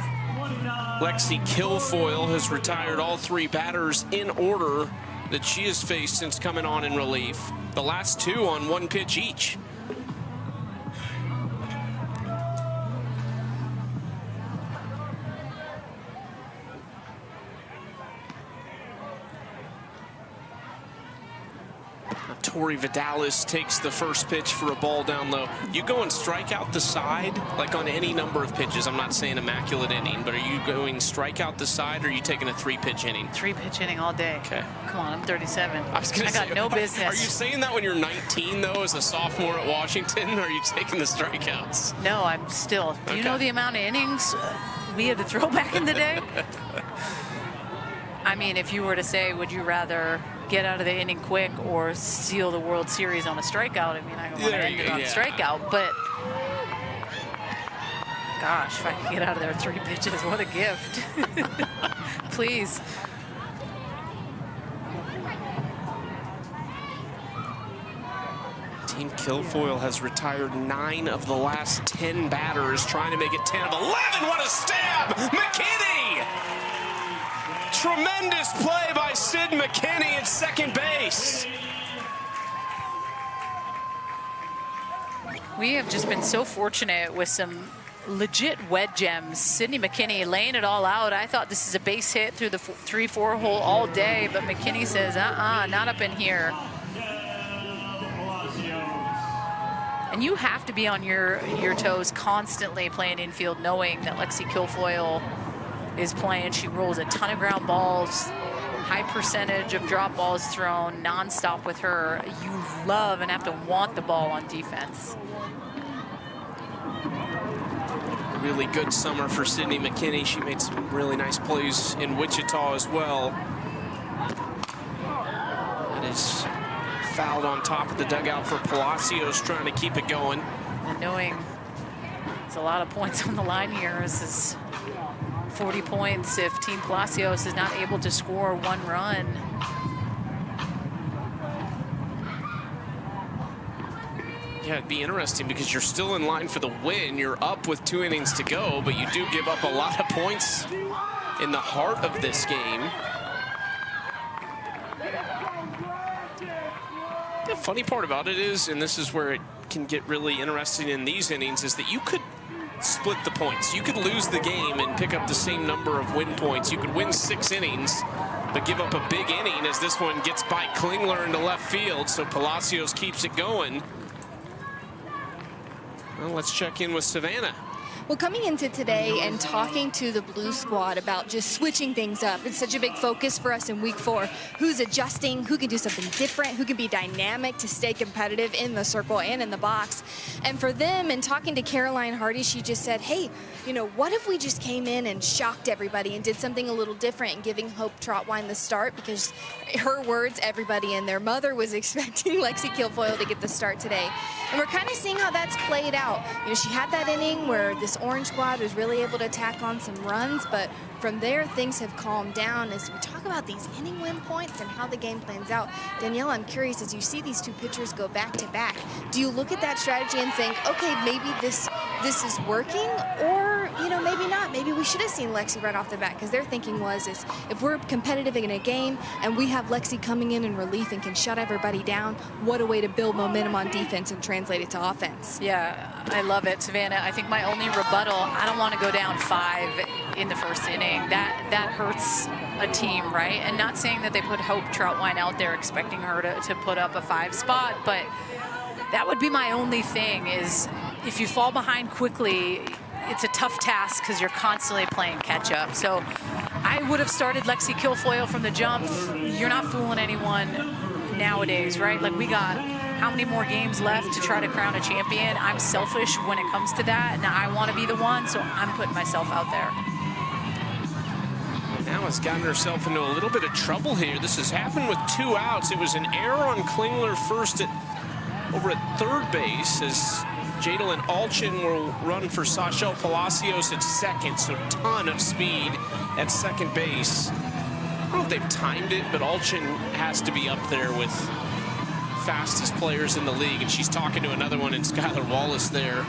Lexi Kilfoyle. Has retired all 3 batters in order that she has faced since coming on in relief. The last 2 on 1 pitch each. Tori Vidalis takes the first pitch for a ball down low. You go and strike out the side, like on any number of pitches. I'm not saying immaculate inning, but are you going strike out the side, or are you taking a 3-pitch inning? 3-pitch inning all day. Okay. Come on, I'm 37. I got no business. Are you saying that when you're 19, though, as a sophomore at Washington, or are you taking the strikeouts? No, I'm still. Do you know the amount of innings we had to throw back in the day? I mean, if you were to say, would you rather get out of the inning quick or steal the World Series on a strikeout? I mean, I want to end it on a strikeout, but gosh, if I could get out of there 3 pitches, what a gift. Please. Team Kilfoyle has retired 9 of the last 10 batters, trying to make it 10 of 11. What a stab! McKinney! Tremendous play by Sid McKinney at second base. We have just been so fortunate with some legit wet gems. Sydney McKinney laying it all out. I thought this is a base hit through the 3-4 hole all day, but McKinney says, not up in here. And you have to be on your toes constantly playing infield, knowing that Lexi Kilfoyle is playing. She rolls a ton of ground balls, high percentage of drop balls thrown, nonstop with her. You love and have to want the ball on defense. Really good summer for Sydney McKinney. She made some really nice plays in Wichita as well. That is fouled on top of the dugout for Palacios, trying to keep it going. And knowing there's a lot of points on the line here, this is 40 points if Team Palacios is not able to score 1 run. Yeah, it'd be interesting because you're still in line for the win. You're up with 2 innings to go, but you do give up a lot of points in the heart of this game. The funny part about it is, and this is where it can get really interesting in these innings is that you could split the points. You could lose the game and pick up the same number of win points. You could win 6 innings, but give up a big inning as this one gets by Klingler into left field, so Palacios keeps it going. Well, let's check in with Savannah. Well, coming into today and talking to the Blue squad about just switching things up, it's such a big focus for us in week 4. Who's adjusting, who can do something different, who can be dynamic to stay competitive in the circle and in the box. And for them, and talking to Caroline Hardy, she just said, hey, you know, what if we just came in and shocked everybody and did something a little different and giving Hope Trotwine the start? Because her words, everybody and their mother was expecting Lexi Kilfoyle to get the start today. And we're kind of seeing how that's played out. You know, she had that inning where this Orange squad was really able to tack on some runs, but from there things have calmed down as we talk about these inning win points and how the game plans out. Danielle, I'm curious, as you see these 2 pitchers go back to back, do you look at that strategy and think, okay, maybe this is working, or, you know, maybe not? Maybe we should have seen Lexi right off the bat, because their thinking was, is if we're competitive in a game and we have Lexi coming in relief and can shut everybody down, what a way to build momentum on defense and translate it to offense. Yeah, I love it, Savannah. I think my only rebuttal, I don't want to go down 5 in the first inning. That hurts a team, right? And not saying that they put Hope Trotwine out there expecting her to put up a 5 spot, but that would be my only thing is if you fall behind quickly, it's a tough task because you're constantly playing catch up. So I would have started Lexi Kilfoyle from the jump. You're not fooling anyone nowadays, right? Like, we got how many more games left to try to crown a champion? I'm selfish when it comes to that, and I want to be the one, so I'm putting myself out there. Now has gotten herself into a little bit of trouble here. This has happened with 2 outs. It was an error on Klingler first over at third base as Jadalyn Alchin will run for Sachel Palacios at second, so ton of speed at second base. I don't know if they've timed it, but Alchin has to be up there with fastest players in the league, and she's talking to another one in Skylar Wallace there.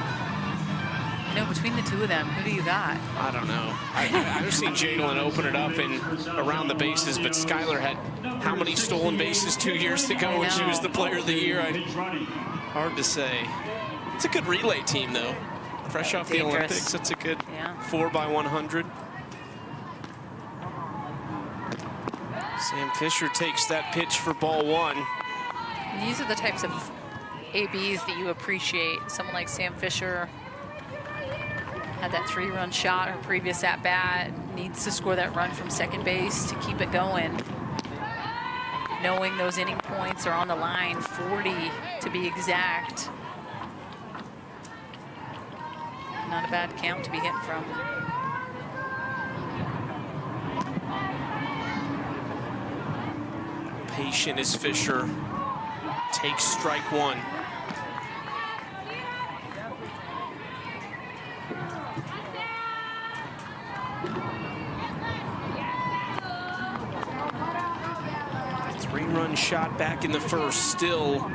You know, between the 2 of them, who do you got? I don't know. I've seen Jadalyn open it up and around the bases, but Skylar had how many stolen bases 2 years ago when she was the player of the year? Hard to say. It's a good relay team, though. Fresh off the Olympics, that's a good 4x100. Sam Fisher takes that pitch for ball 1. And these are the types of ABs that you appreciate. Someone like Sam Fisher had that 3-run shot, her previous at-bat, needs to score that run from second base to keep it going. Knowing those inning points are on the line, 40 to be exact. Not a bad count to be hitting from. Patient as Fisher takes strike 1. Three-run shot back in the first, still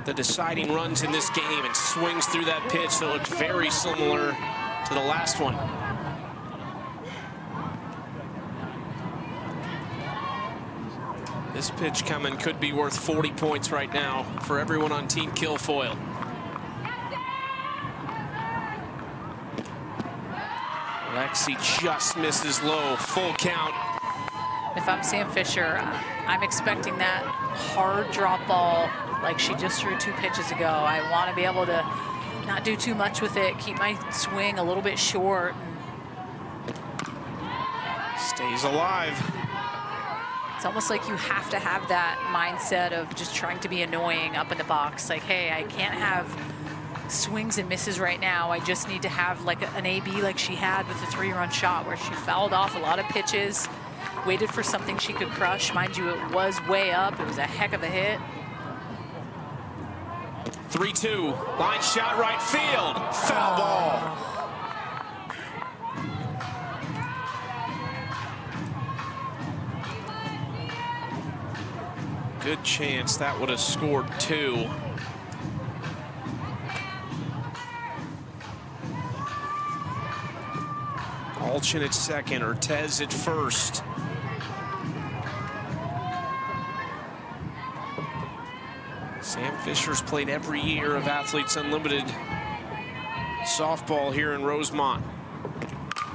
the deciding runs in this game, and swings through that pitch that looked very similar to the last one. This pitch coming could be worth 40 points right now for everyone on Team Kilfoyle. Lexi just misses low, full count. If I'm Sam Fisher, I'm expecting that hard drop ball like she just threw 2 pitches ago. I want to be able to not do too much with it, keep my swing a little bit short. Stays alive. It's almost like you have to have that mindset of just trying to be annoying up in the box. Like, hey, I can't have swings and misses right now. I just need to have like an AB like she had with the 3-run shot where she fouled off a lot of pitches, waited for something she could crush. Mind you, it was way up. It was a heck of a hit. 3-2, line shot right field, foul ball. Good chance that would have scored 2. Alchin at second, Ortez at first. Sam Fisher's played every year of Athletes Unlimited softball here in Rosemont.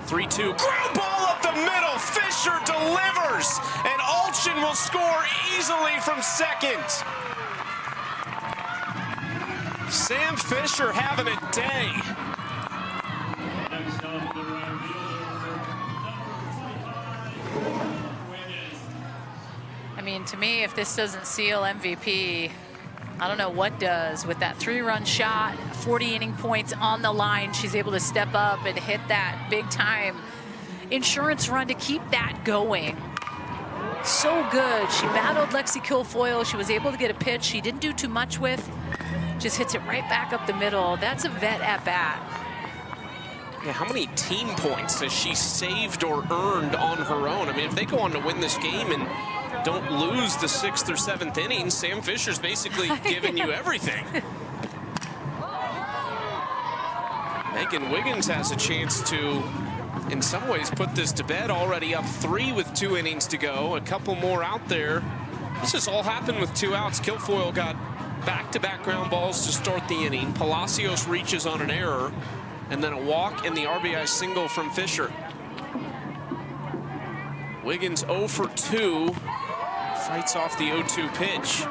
3-2, ground ball up the middle. Fisher delivers, and Alchin will score easily from second. Sam Fisher having a day. Next up, the right fielder, number 25, Wiggins. I mean, to me, if this doesn't seal MVP, I don't know what does. With that 3-run shot, 40 inning points on the line, she's able to step up and hit that big time insurance run to keep that going. So good. She battled Lexi Kilfoyle. She was able to get a pitch she didn't do too much with. Just hits it right back up the middle. That's a vet at bat. Yeah, how many team points has she saved or earned on her own? I mean, if they go on to win this game and don't lose the 6th or 7th inning, Sam Fisher's basically giving you everything. Megan Wiggins has a chance to, in some ways, put this to bed. Already up 3 with 2 innings to go. A couple more out there. This has all happened with 2 outs. Kilfoyle got back-to-back ground balls to start the inning. Palacios reaches on an error, and then a walk and the RBI single from Fisher. Wiggins 0 for 2. Fights off the 0-2 pitch.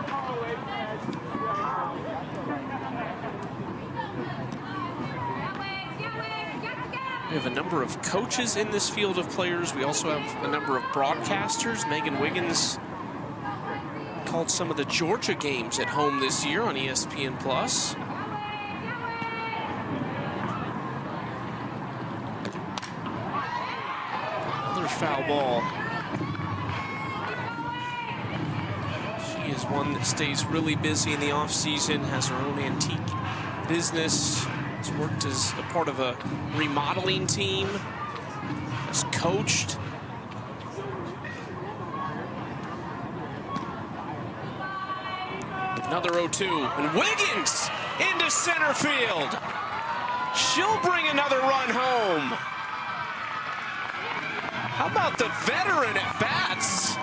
We have a number of coaches in this field of players. We also have a number of broadcasters. Megan Wiggins called some of the Georgia games at home this year on ESPN+. Another foul ball. She is one that stays really busy in the offseason, has her own antique business, has worked as a part of a remodeling team, has coached. Another 0-2, and Wiggins into center field. She'll bring another run home. How about the veteran at bats?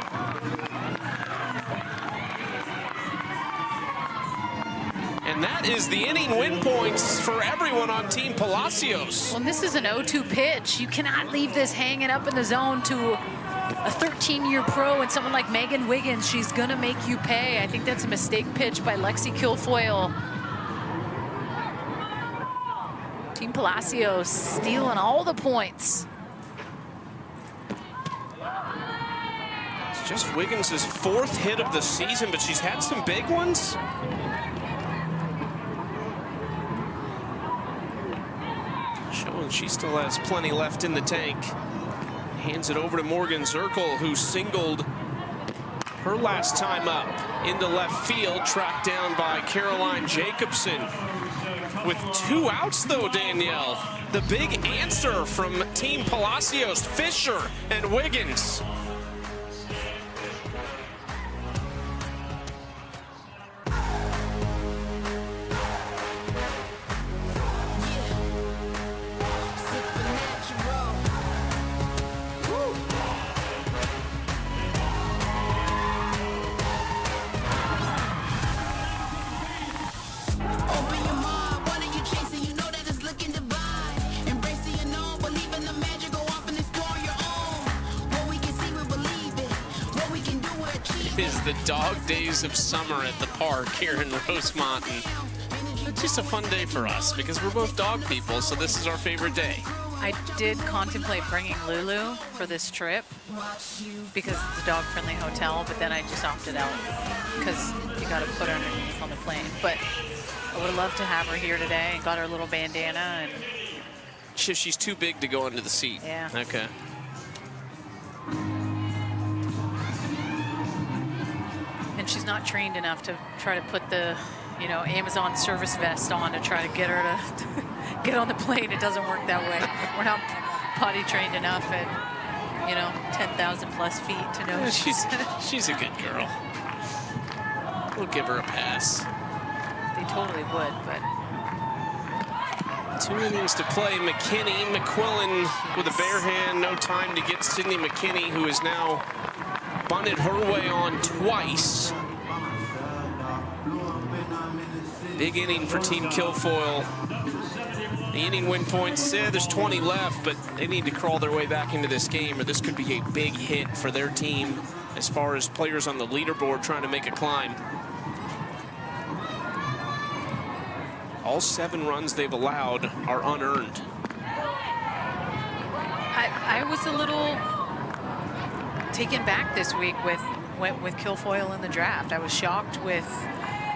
And that is the inning win points for everyone on Team Palacios. Well, this is an 0-2 pitch. You cannot leave this hanging up in the zone to a 13-year pro and someone like Megan Wiggins. She's gonna make you pay. I think that's a mistake pitch by Lexi Kilfoyle. Team Palacios stealing all the points. It's just Wiggins' 4th hit of the season, but she's had some big ones. Showing she still has plenty left in the tank. Hands it over to Morgan Zirkle, who singled her last time up into left field, tracked down by Caroline Jacobson. With 2 outs, though, Danielle. The big answer from Team Palacios, Fisher and Wiggins. The dog days of summer at the park here in Rosemont. And it's just a fun day for us because we're both dog people, so this is our favorite day. I did contemplate bringing Lulu for this trip because it's a dog-friendly hotel, but then I just opted out because you got to put her underneath on the plane. But I would have loved to have her here today and got her little bandana. And she's too big to go under the seat. Yeah. Okay. And she's not trained enough to try to put the, you know, Amazon service vest on to try to get her to get on the plane. It doesn't work that way. We're not potty trained enough at, you know, 10,000 plus feet to know she's a good girl. We'll give her a pass. They totally would, but 2 innings to play. McKinney, McQuillan with a bare hand. No time to get Sydney McKinney, who is now bunted her way on twice. Big inning for Team Kilfoyle. The inning win points, there's 20 left, but they need to crawl their way back into this game, or this could be a big hit for their team as far as players on the leaderboard trying to make a climb. All 7 runs they've allowed are unearned. I was a little taken back this week with Kilfoyle in the draft. I was shocked with,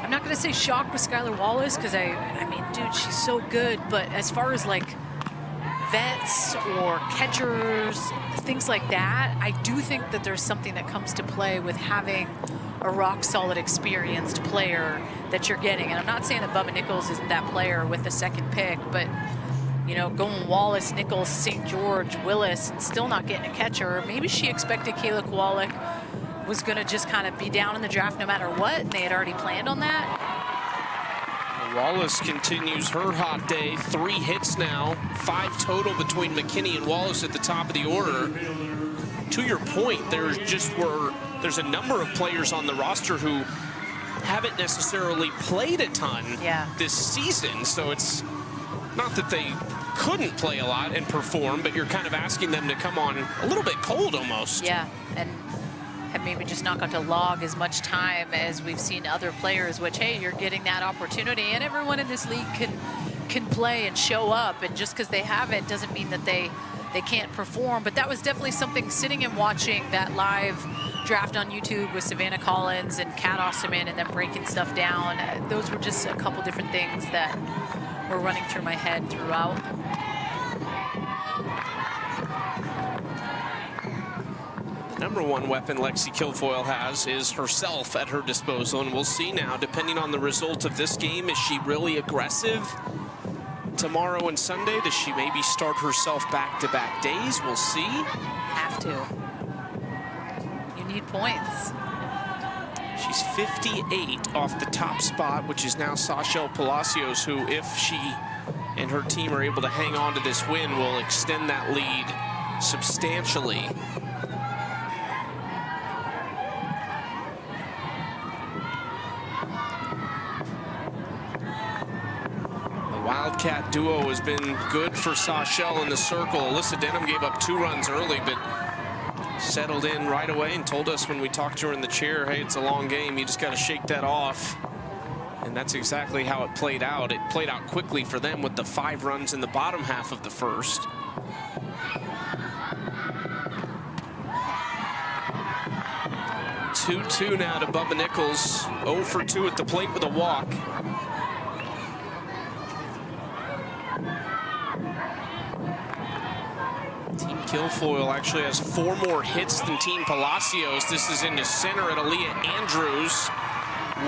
I'm not going to say shocked with Skylar Wallace, because I mean, dude, she's so good. But as far as like vets or catchers, things like that, I do think that there's something that comes to play with having a rock solid experienced player that you're getting. And I'm not saying that Bubba Nichols isn't that player with the 2nd pick, but you know, going Wallace, Nichols, St. George, Willis, and still not getting a catcher. Maybe she expected Kayla Kowalik was going to just kind of be down in the draft no matter what, and they had already planned on that. Wallace continues her hot day. 3 hits now, 5 total between McKinney and Wallace at the top of the order. To your point, there's a number of players on the roster who haven't necessarily played a ton this season, so it's not that they couldn't play a lot and perform, but you're kind of asking them to come on a little bit cold almost. Yeah, and have maybe just not got to log as much time as we've seen other players, which, hey, you're getting that opportunity, and everyone in this league can play and show up, and just because they have it doesn't mean that they can't perform. But that was definitely something, sitting and watching that live draft on YouTube with Savannah Collins and Kat Osterman and then breaking stuff down. Those were just a couple different things that were running through my head throughout. The number 1 weapon Lexi Kilfoyle has is herself at her disposal, and we'll see now, depending on the result of this game, is she really aggressive tomorrow and Sunday? Does she maybe start herself back-to-back days? We'll see. Have to. You need points. She's 58 off the top spot, which is now Sashel Palacios, who, if she and her team are able to hang on to this win, will extend that lead substantially. The Wildcat duo has been good for Sashel in the circle. Alyssa Denham gave up 2 runs early, but settled in right away and told us when we talked to her in the chair, hey, it's a long game, you just got to shake that off. And that's exactly how it played out. It played out quickly for them with the 5 runs in the bottom half of the first. Two now to Bubba Nichols. 0 for 2 at the plate with a walk. Team Kilfoyle actually has 4 more hits than Team Palacios. This is into center at Aaliyah Andrews.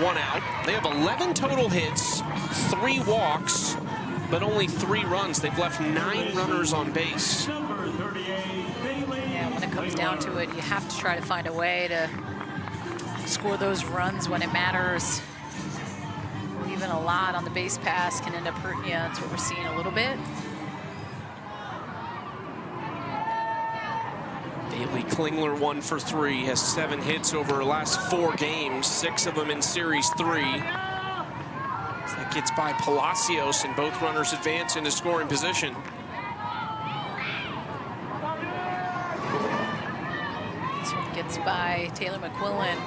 1 out. They have 11 total hits, 3 walks, but only 3 runs. They've left 9 runners on base. Yeah, when it comes down to it, you have to try to find a way to score those runs when it matters. Even a lot on the base pass can end up hurting you. That's what we're seeing a little bit. Bailey Klingler 1 for 3, has 7 hits over her last 4 games, 6 of them in Series 3. That gets by Palacios, and both runners advance into scoring position. This one gets by Taylor McQuillan.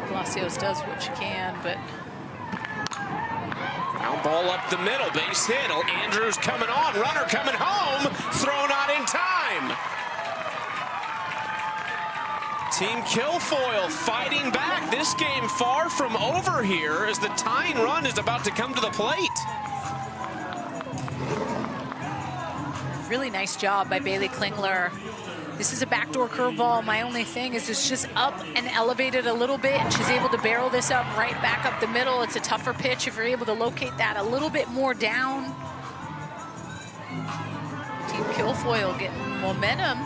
Palacios does what she can, but ground ball up the middle, base hit. Andrews coming on, runner coming home, throw not in time. Team Kilfoyle fighting back. This game far from over here as the tying run is about to come to the plate. really nice job by Bailey Klingler. This is a backdoor curveball. My only thing is it's just up and elevated a little bit, and she's able to barrel this up right back up the middle. It's a tougher pitch if you're able to locate that a little bit more down. Team Kilfoyle getting momentum.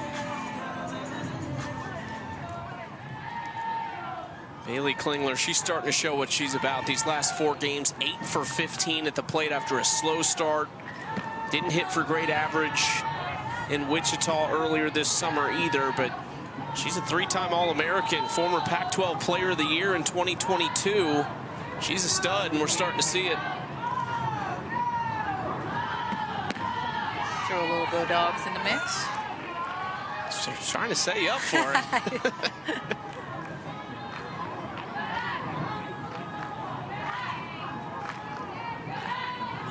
Bailey Klingler, she's starting to show what she's about. These last 4 games, 8 for 15 at the plate after a slow start. Didn't hit for great average in Wichita earlier this summer either, but She's a 3-time All-American, former Pac-12 Player of the Year in 2022. She's a stud, and we're starting to see it. Throw a little Go Dogs in the mix. So trying to set you up for it.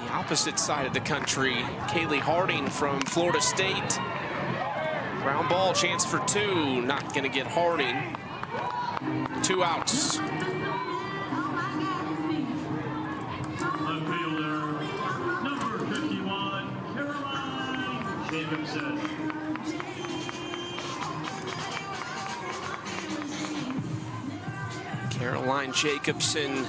The opposite side of the country, Kaylee Harding from Florida State. Ground ball, chance for 2. Not going to get Harding. 2 outs. Number 51, Caroline Jacobson. Caroline Jacobson,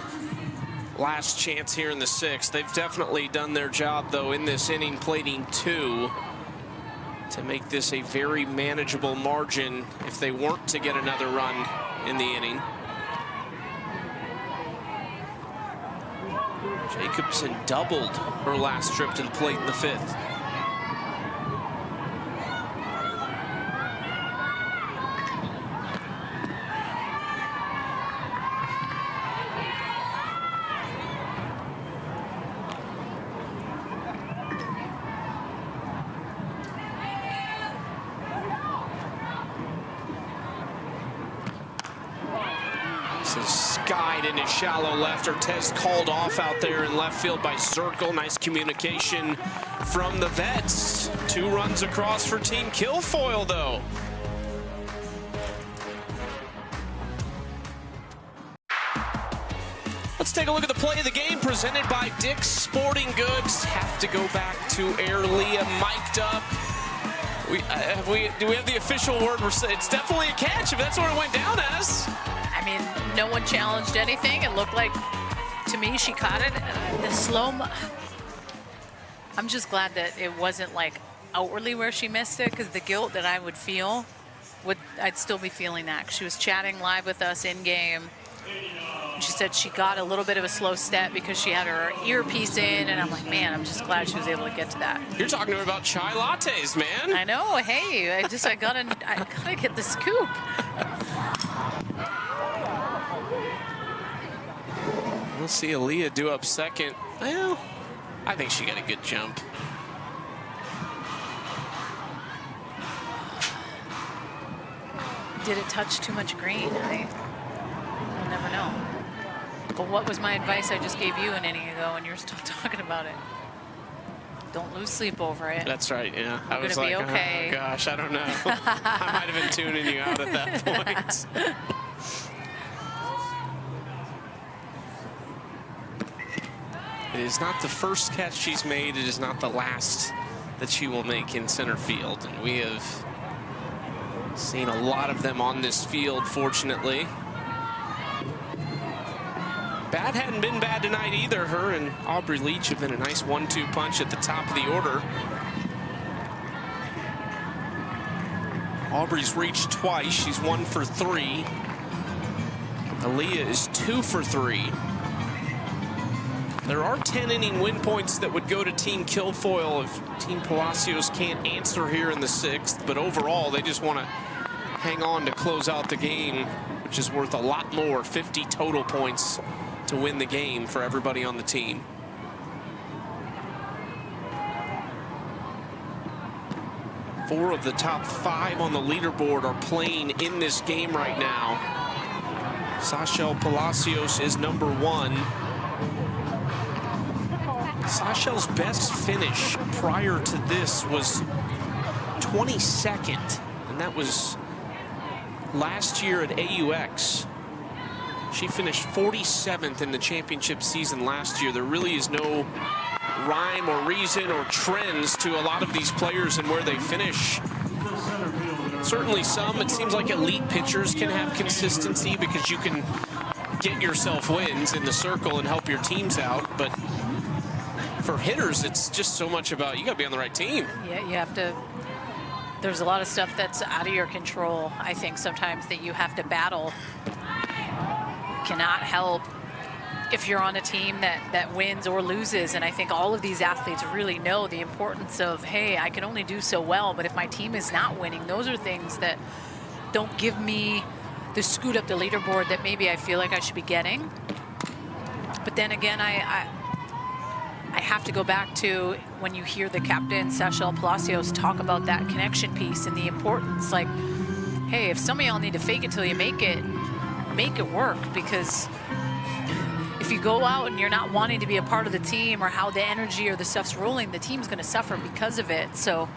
last chance here in the 6th. They've definitely done their job, though, in this inning, plating 2 to make this a very manageable margin if they weren't to get another run in the inning. Jacobson doubled her last trip to the plate in the 5th. Skied into shallow left. Ortez called off out there in left field by Zirkle. Nice communication from the vets. 2 runs across for Team Kilfoyle, though. Let's take a look at the play of the game presented by Dick's Sporting Goods. Have to go back to Air Leah, mic'd up. Do we have the official word? It's definitely a catch if that's what it went down as. I mean, no one challenged anything. It looked like, to me, she caught it. The slow-mo. I'm just glad that it wasn't like outwardly where she missed it, because the guilt that I would feel, I'd still be feeling that. She was chatting live with us in game. She said she got a little bit of a slow step because she had her earpiece in, and I'm like, man, I'm just glad she was able to get to that. You're talking to her about chai lattes, man. I know. Hey, I gotta get the scoop. We'll see Aaliyah do up second. Well, I think she got a good jump. Did it touch too much green? I'll never know. But what was my advice I just gave you an inning ago, and you're still talking about it? Don't lose sleep over it. That's right, yeah. We're I was gonna like, be okay. Oh gosh, I don't know. I might have been tuning you out at that point. It is not the first catch she's made. It is not the last that she will make in center field. And we have seen a lot of them on this field, fortunately. Bat hadn't been bad tonight either. Her and Aubrey Leach have been a nice 1-2 punch at the top of the order. Aubrey's reached twice. She's 1 for 3. Aaliyah is 2 for 3. There are 10-inning win points that would go to Team Kilfoyle if Team Palacios can't answer here in the 6th. But overall, they just want to hang on to close out the game, which is worth a lot more, 50 total points to win the game for everybody on the team. Four of the top 5 on the leaderboard are playing in this game right now. Sachel Palacios is number 1. Sachel's best finish prior to this was 22nd, and that was last year at AUX. She finished 47th in the championship season last year. There really is no rhyme or reason or trends to a lot of these players and where they finish. Certainly some. It seems like elite pitchers can have consistency because you can get yourself wins in the circle and help your teams out. But for hitters, it's just so much about you got to be on the right team. Yeah, you have to. There's a lot of stuff that's out of your control, I think, sometimes that you have to battle. Cannot help if you're on a team that wins or loses. And I think all of these athletes really know the importance of, hey, I can only do so well, but if my team is not winning, those are things that don't give me the scoot up the leaderboard that maybe I feel like I should be getting. But then again, I have to go back to when you hear the captain, Seychelle Palacios, talk about that connection piece and the importance. Like, hey, if some of y'all need to fake it till you make it work, because if you go out and you're not wanting to be a part of the team or how the energy or the stuff's rolling, the team's going to suffer because of it. So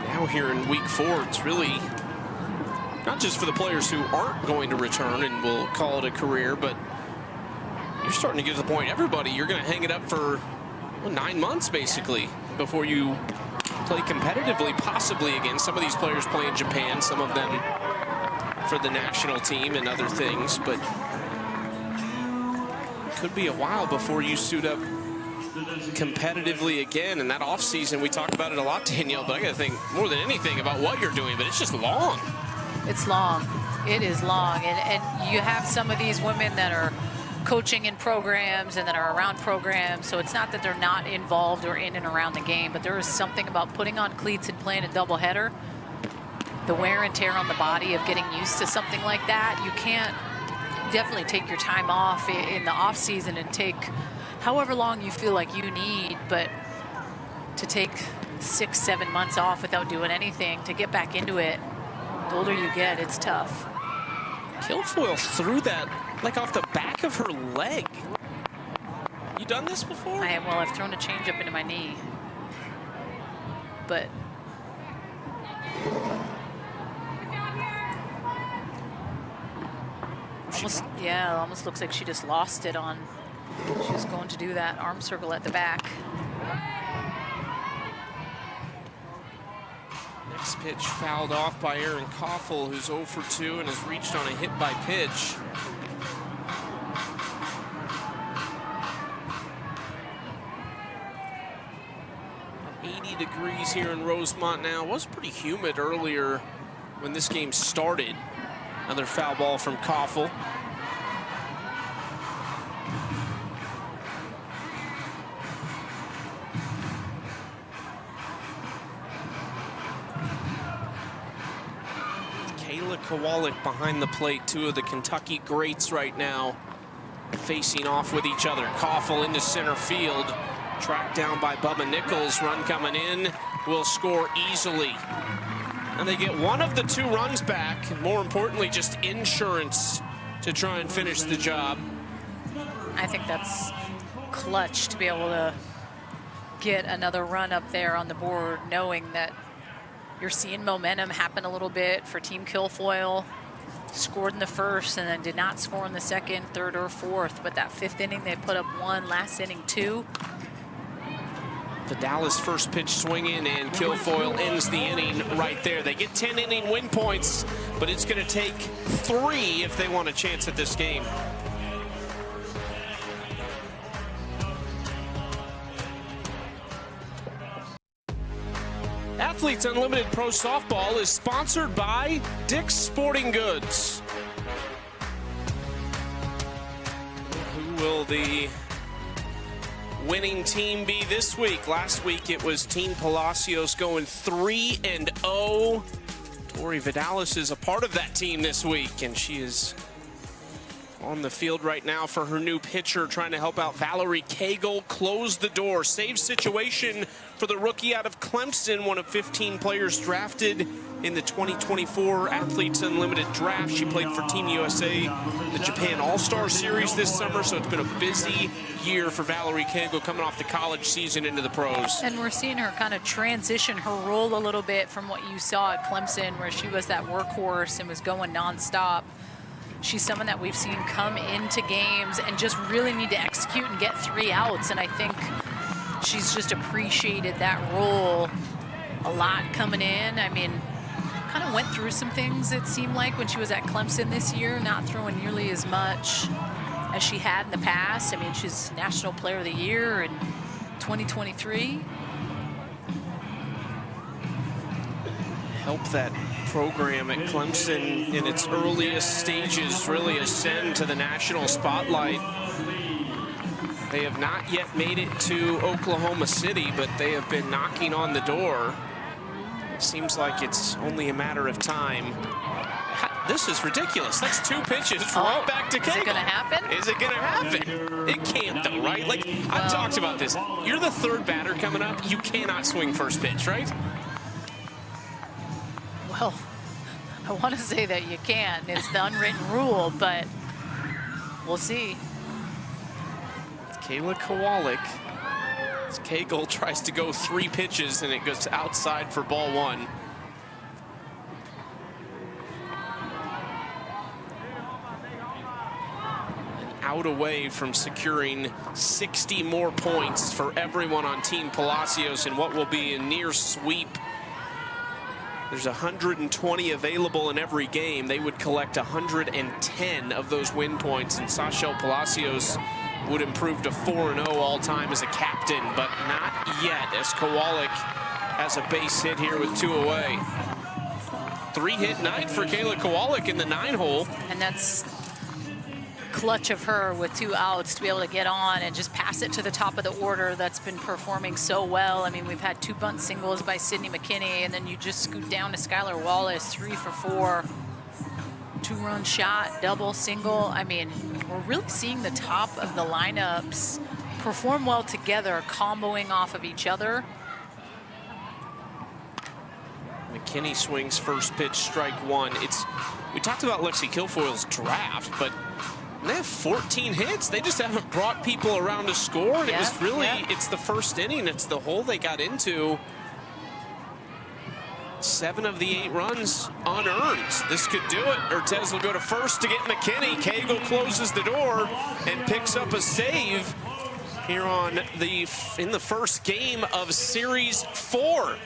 now here in week 4, it's really not just for the players who aren't going to return and we'll call it a career, but you're starting to get to the point, everybody, you're going to hang it up for 9 months basically before you play competitively, possibly again. Some of these players play in Japan, some of them for the national team and other things, but it could be a while before you suit up competitively again. And that off season, we talk about it a lot, Danielle, but I got to think more than anything about what you're doing, but it's just long. it's long. It is long. And you have some of these women that are coaching in programs and that are around programs, so it's not that they're not involved or in and around the game, but there is something about putting on cleats and playing a doubleheader, the wear and tear on the body of getting used to something like that. You can't definitely take your time off in the off season and take however long you feel like you need, but to take 6-7 months off without doing anything, to get back into it, the older you get, it's tough. Kilfoyle threw that like off the back of her leg. You done this before? I have. Well, I've thrown a changeup into my knee, but almost looks like she just lost it on. She was going to do that arm circle at the back. Next pitch fouled off by Erin Koffel, who's 0 for 2 and has reached on a hit by pitch. About 80 degrees here in Rosemont now. It was pretty humid earlier when this game started. Another foul ball from Koffel. Kayla Kowalik behind the plate, two of the Kentucky greats right now, facing off with each other. Koffel into center field, tracked down by Bubba Nichols. Run coming in, will score easily. And they get one of the 2 runs back, and more importantly, just insurance to try and finish the job. I think that's clutch to be able to get another run up there on the board, knowing that you're seeing momentum happen a little bit for Team Kilfoyle. Scored in the first and then did not score in the second, third, or fourth. But that 5th inning, they put up 1, last inning 2. The Dallas first pitch swinging, and Kilfoyle ends the inning right there. They get 10 inning win points, but it's going to take 3 if they want a chance at this game. Athletes Unlimited Pro Softball is sponsored by Dick's Sporting Goods. Who will the winning team be this week? Last week it was Team Palacios going 3-0. Tori Vidalis is a part of that team this week, and she is on the field right now for her new pitcher, trying to help out Valerie Cagle close the door. Save situation for the rookie out of Clemson, one of 15 players drafted in the 2024 Athletes Unlimited draft. She played for Team USA, the Japan All-Star Series this summer, so it's been a busy year for Valerie Cagle coming off the college season into the pros. And we're seeing her kind of transition her role a little bit from what you saw at Clemson, where she was that workhorse and was going nonstop. She's someone that we've seen come into games and just really need to execute and get 3 outs. And I think she's just appreciated that role a lot coming in. I mean, kind of went through some things, it seemed like, when she was at Clemson this year, not throwing nearly as much as she had in the past. I mean, she's National Player of the Year in 2023. Help that program at Clemson in its earliest stages really ascend to the national spotlight. They have not yet made it to Oklahoma City, but they have been knocking on the door. It seems like it's only a matter of time. This is ridiculous. That's 2 pitches right back to Cagle. Is it going to happen? Is it going to happen? It can't, though, right? Like, I've talked about this. You're the 3rd batter coming up. You cannot swing first pitch, right? Well, I want to say that you can. It's the unwritten rule, but we'll see. Kayla Kowalik. As Cagle tries to go 3 pitches and it goes outside for ball 1. An out away from securing 60 more points for everyone on Team Palacios in what will be a near sweep. There's 120 available in every game. They would collect 110 of those win points, and Sachel Palacios would improve to 4-0 all-time as a captain, but not yet, as Kowalik has a base hit here with 2 away. 3-hit night for Kayla Kowalik in the 9-hole. And that's clutch of her with 2 outs to be able to get on and just pass it to the top of the order that's been performing so well. I mean, we've had 2 bunt singles by Sydney McKinney, and then you just scoot down to Skylar Wallace, 3 for 4. 2-run shot, double, single. I mean, we're really seeing the top of the lineups perform well together, comboing off of each other. McKinney swings first pitch, strike 1. We talked about Lexi Kilfoyle's draft, but they have 14 hits. They just haven't brought people around to score. And it was really, it's the first inning. It's the hole they got into. 7 of the 8 runs unearned. This could do it. Urtez will go to first to get McKinney. Cagle closes the door and picks up a save here in the first game of Series 4.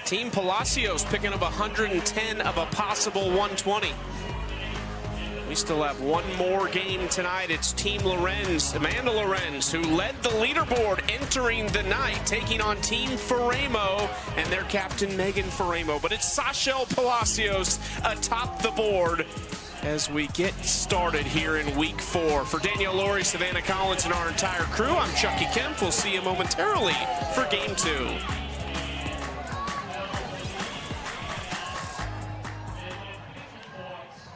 Team Palacios picking up 110 of a possible 120. We still have 1 more game tonight. It's Team Lorenz, Amanda Lorenz, who led the leaderboard entering the night, taking on Team Faremo and their captain, Megan Faremo. But it's Sachel Palacios atop the board as we get started here in week 4. For Danielle Laurie, Savannah Collins, and our entire crew, I'm Chucky Kemp. We'll see you momentarily for game 2.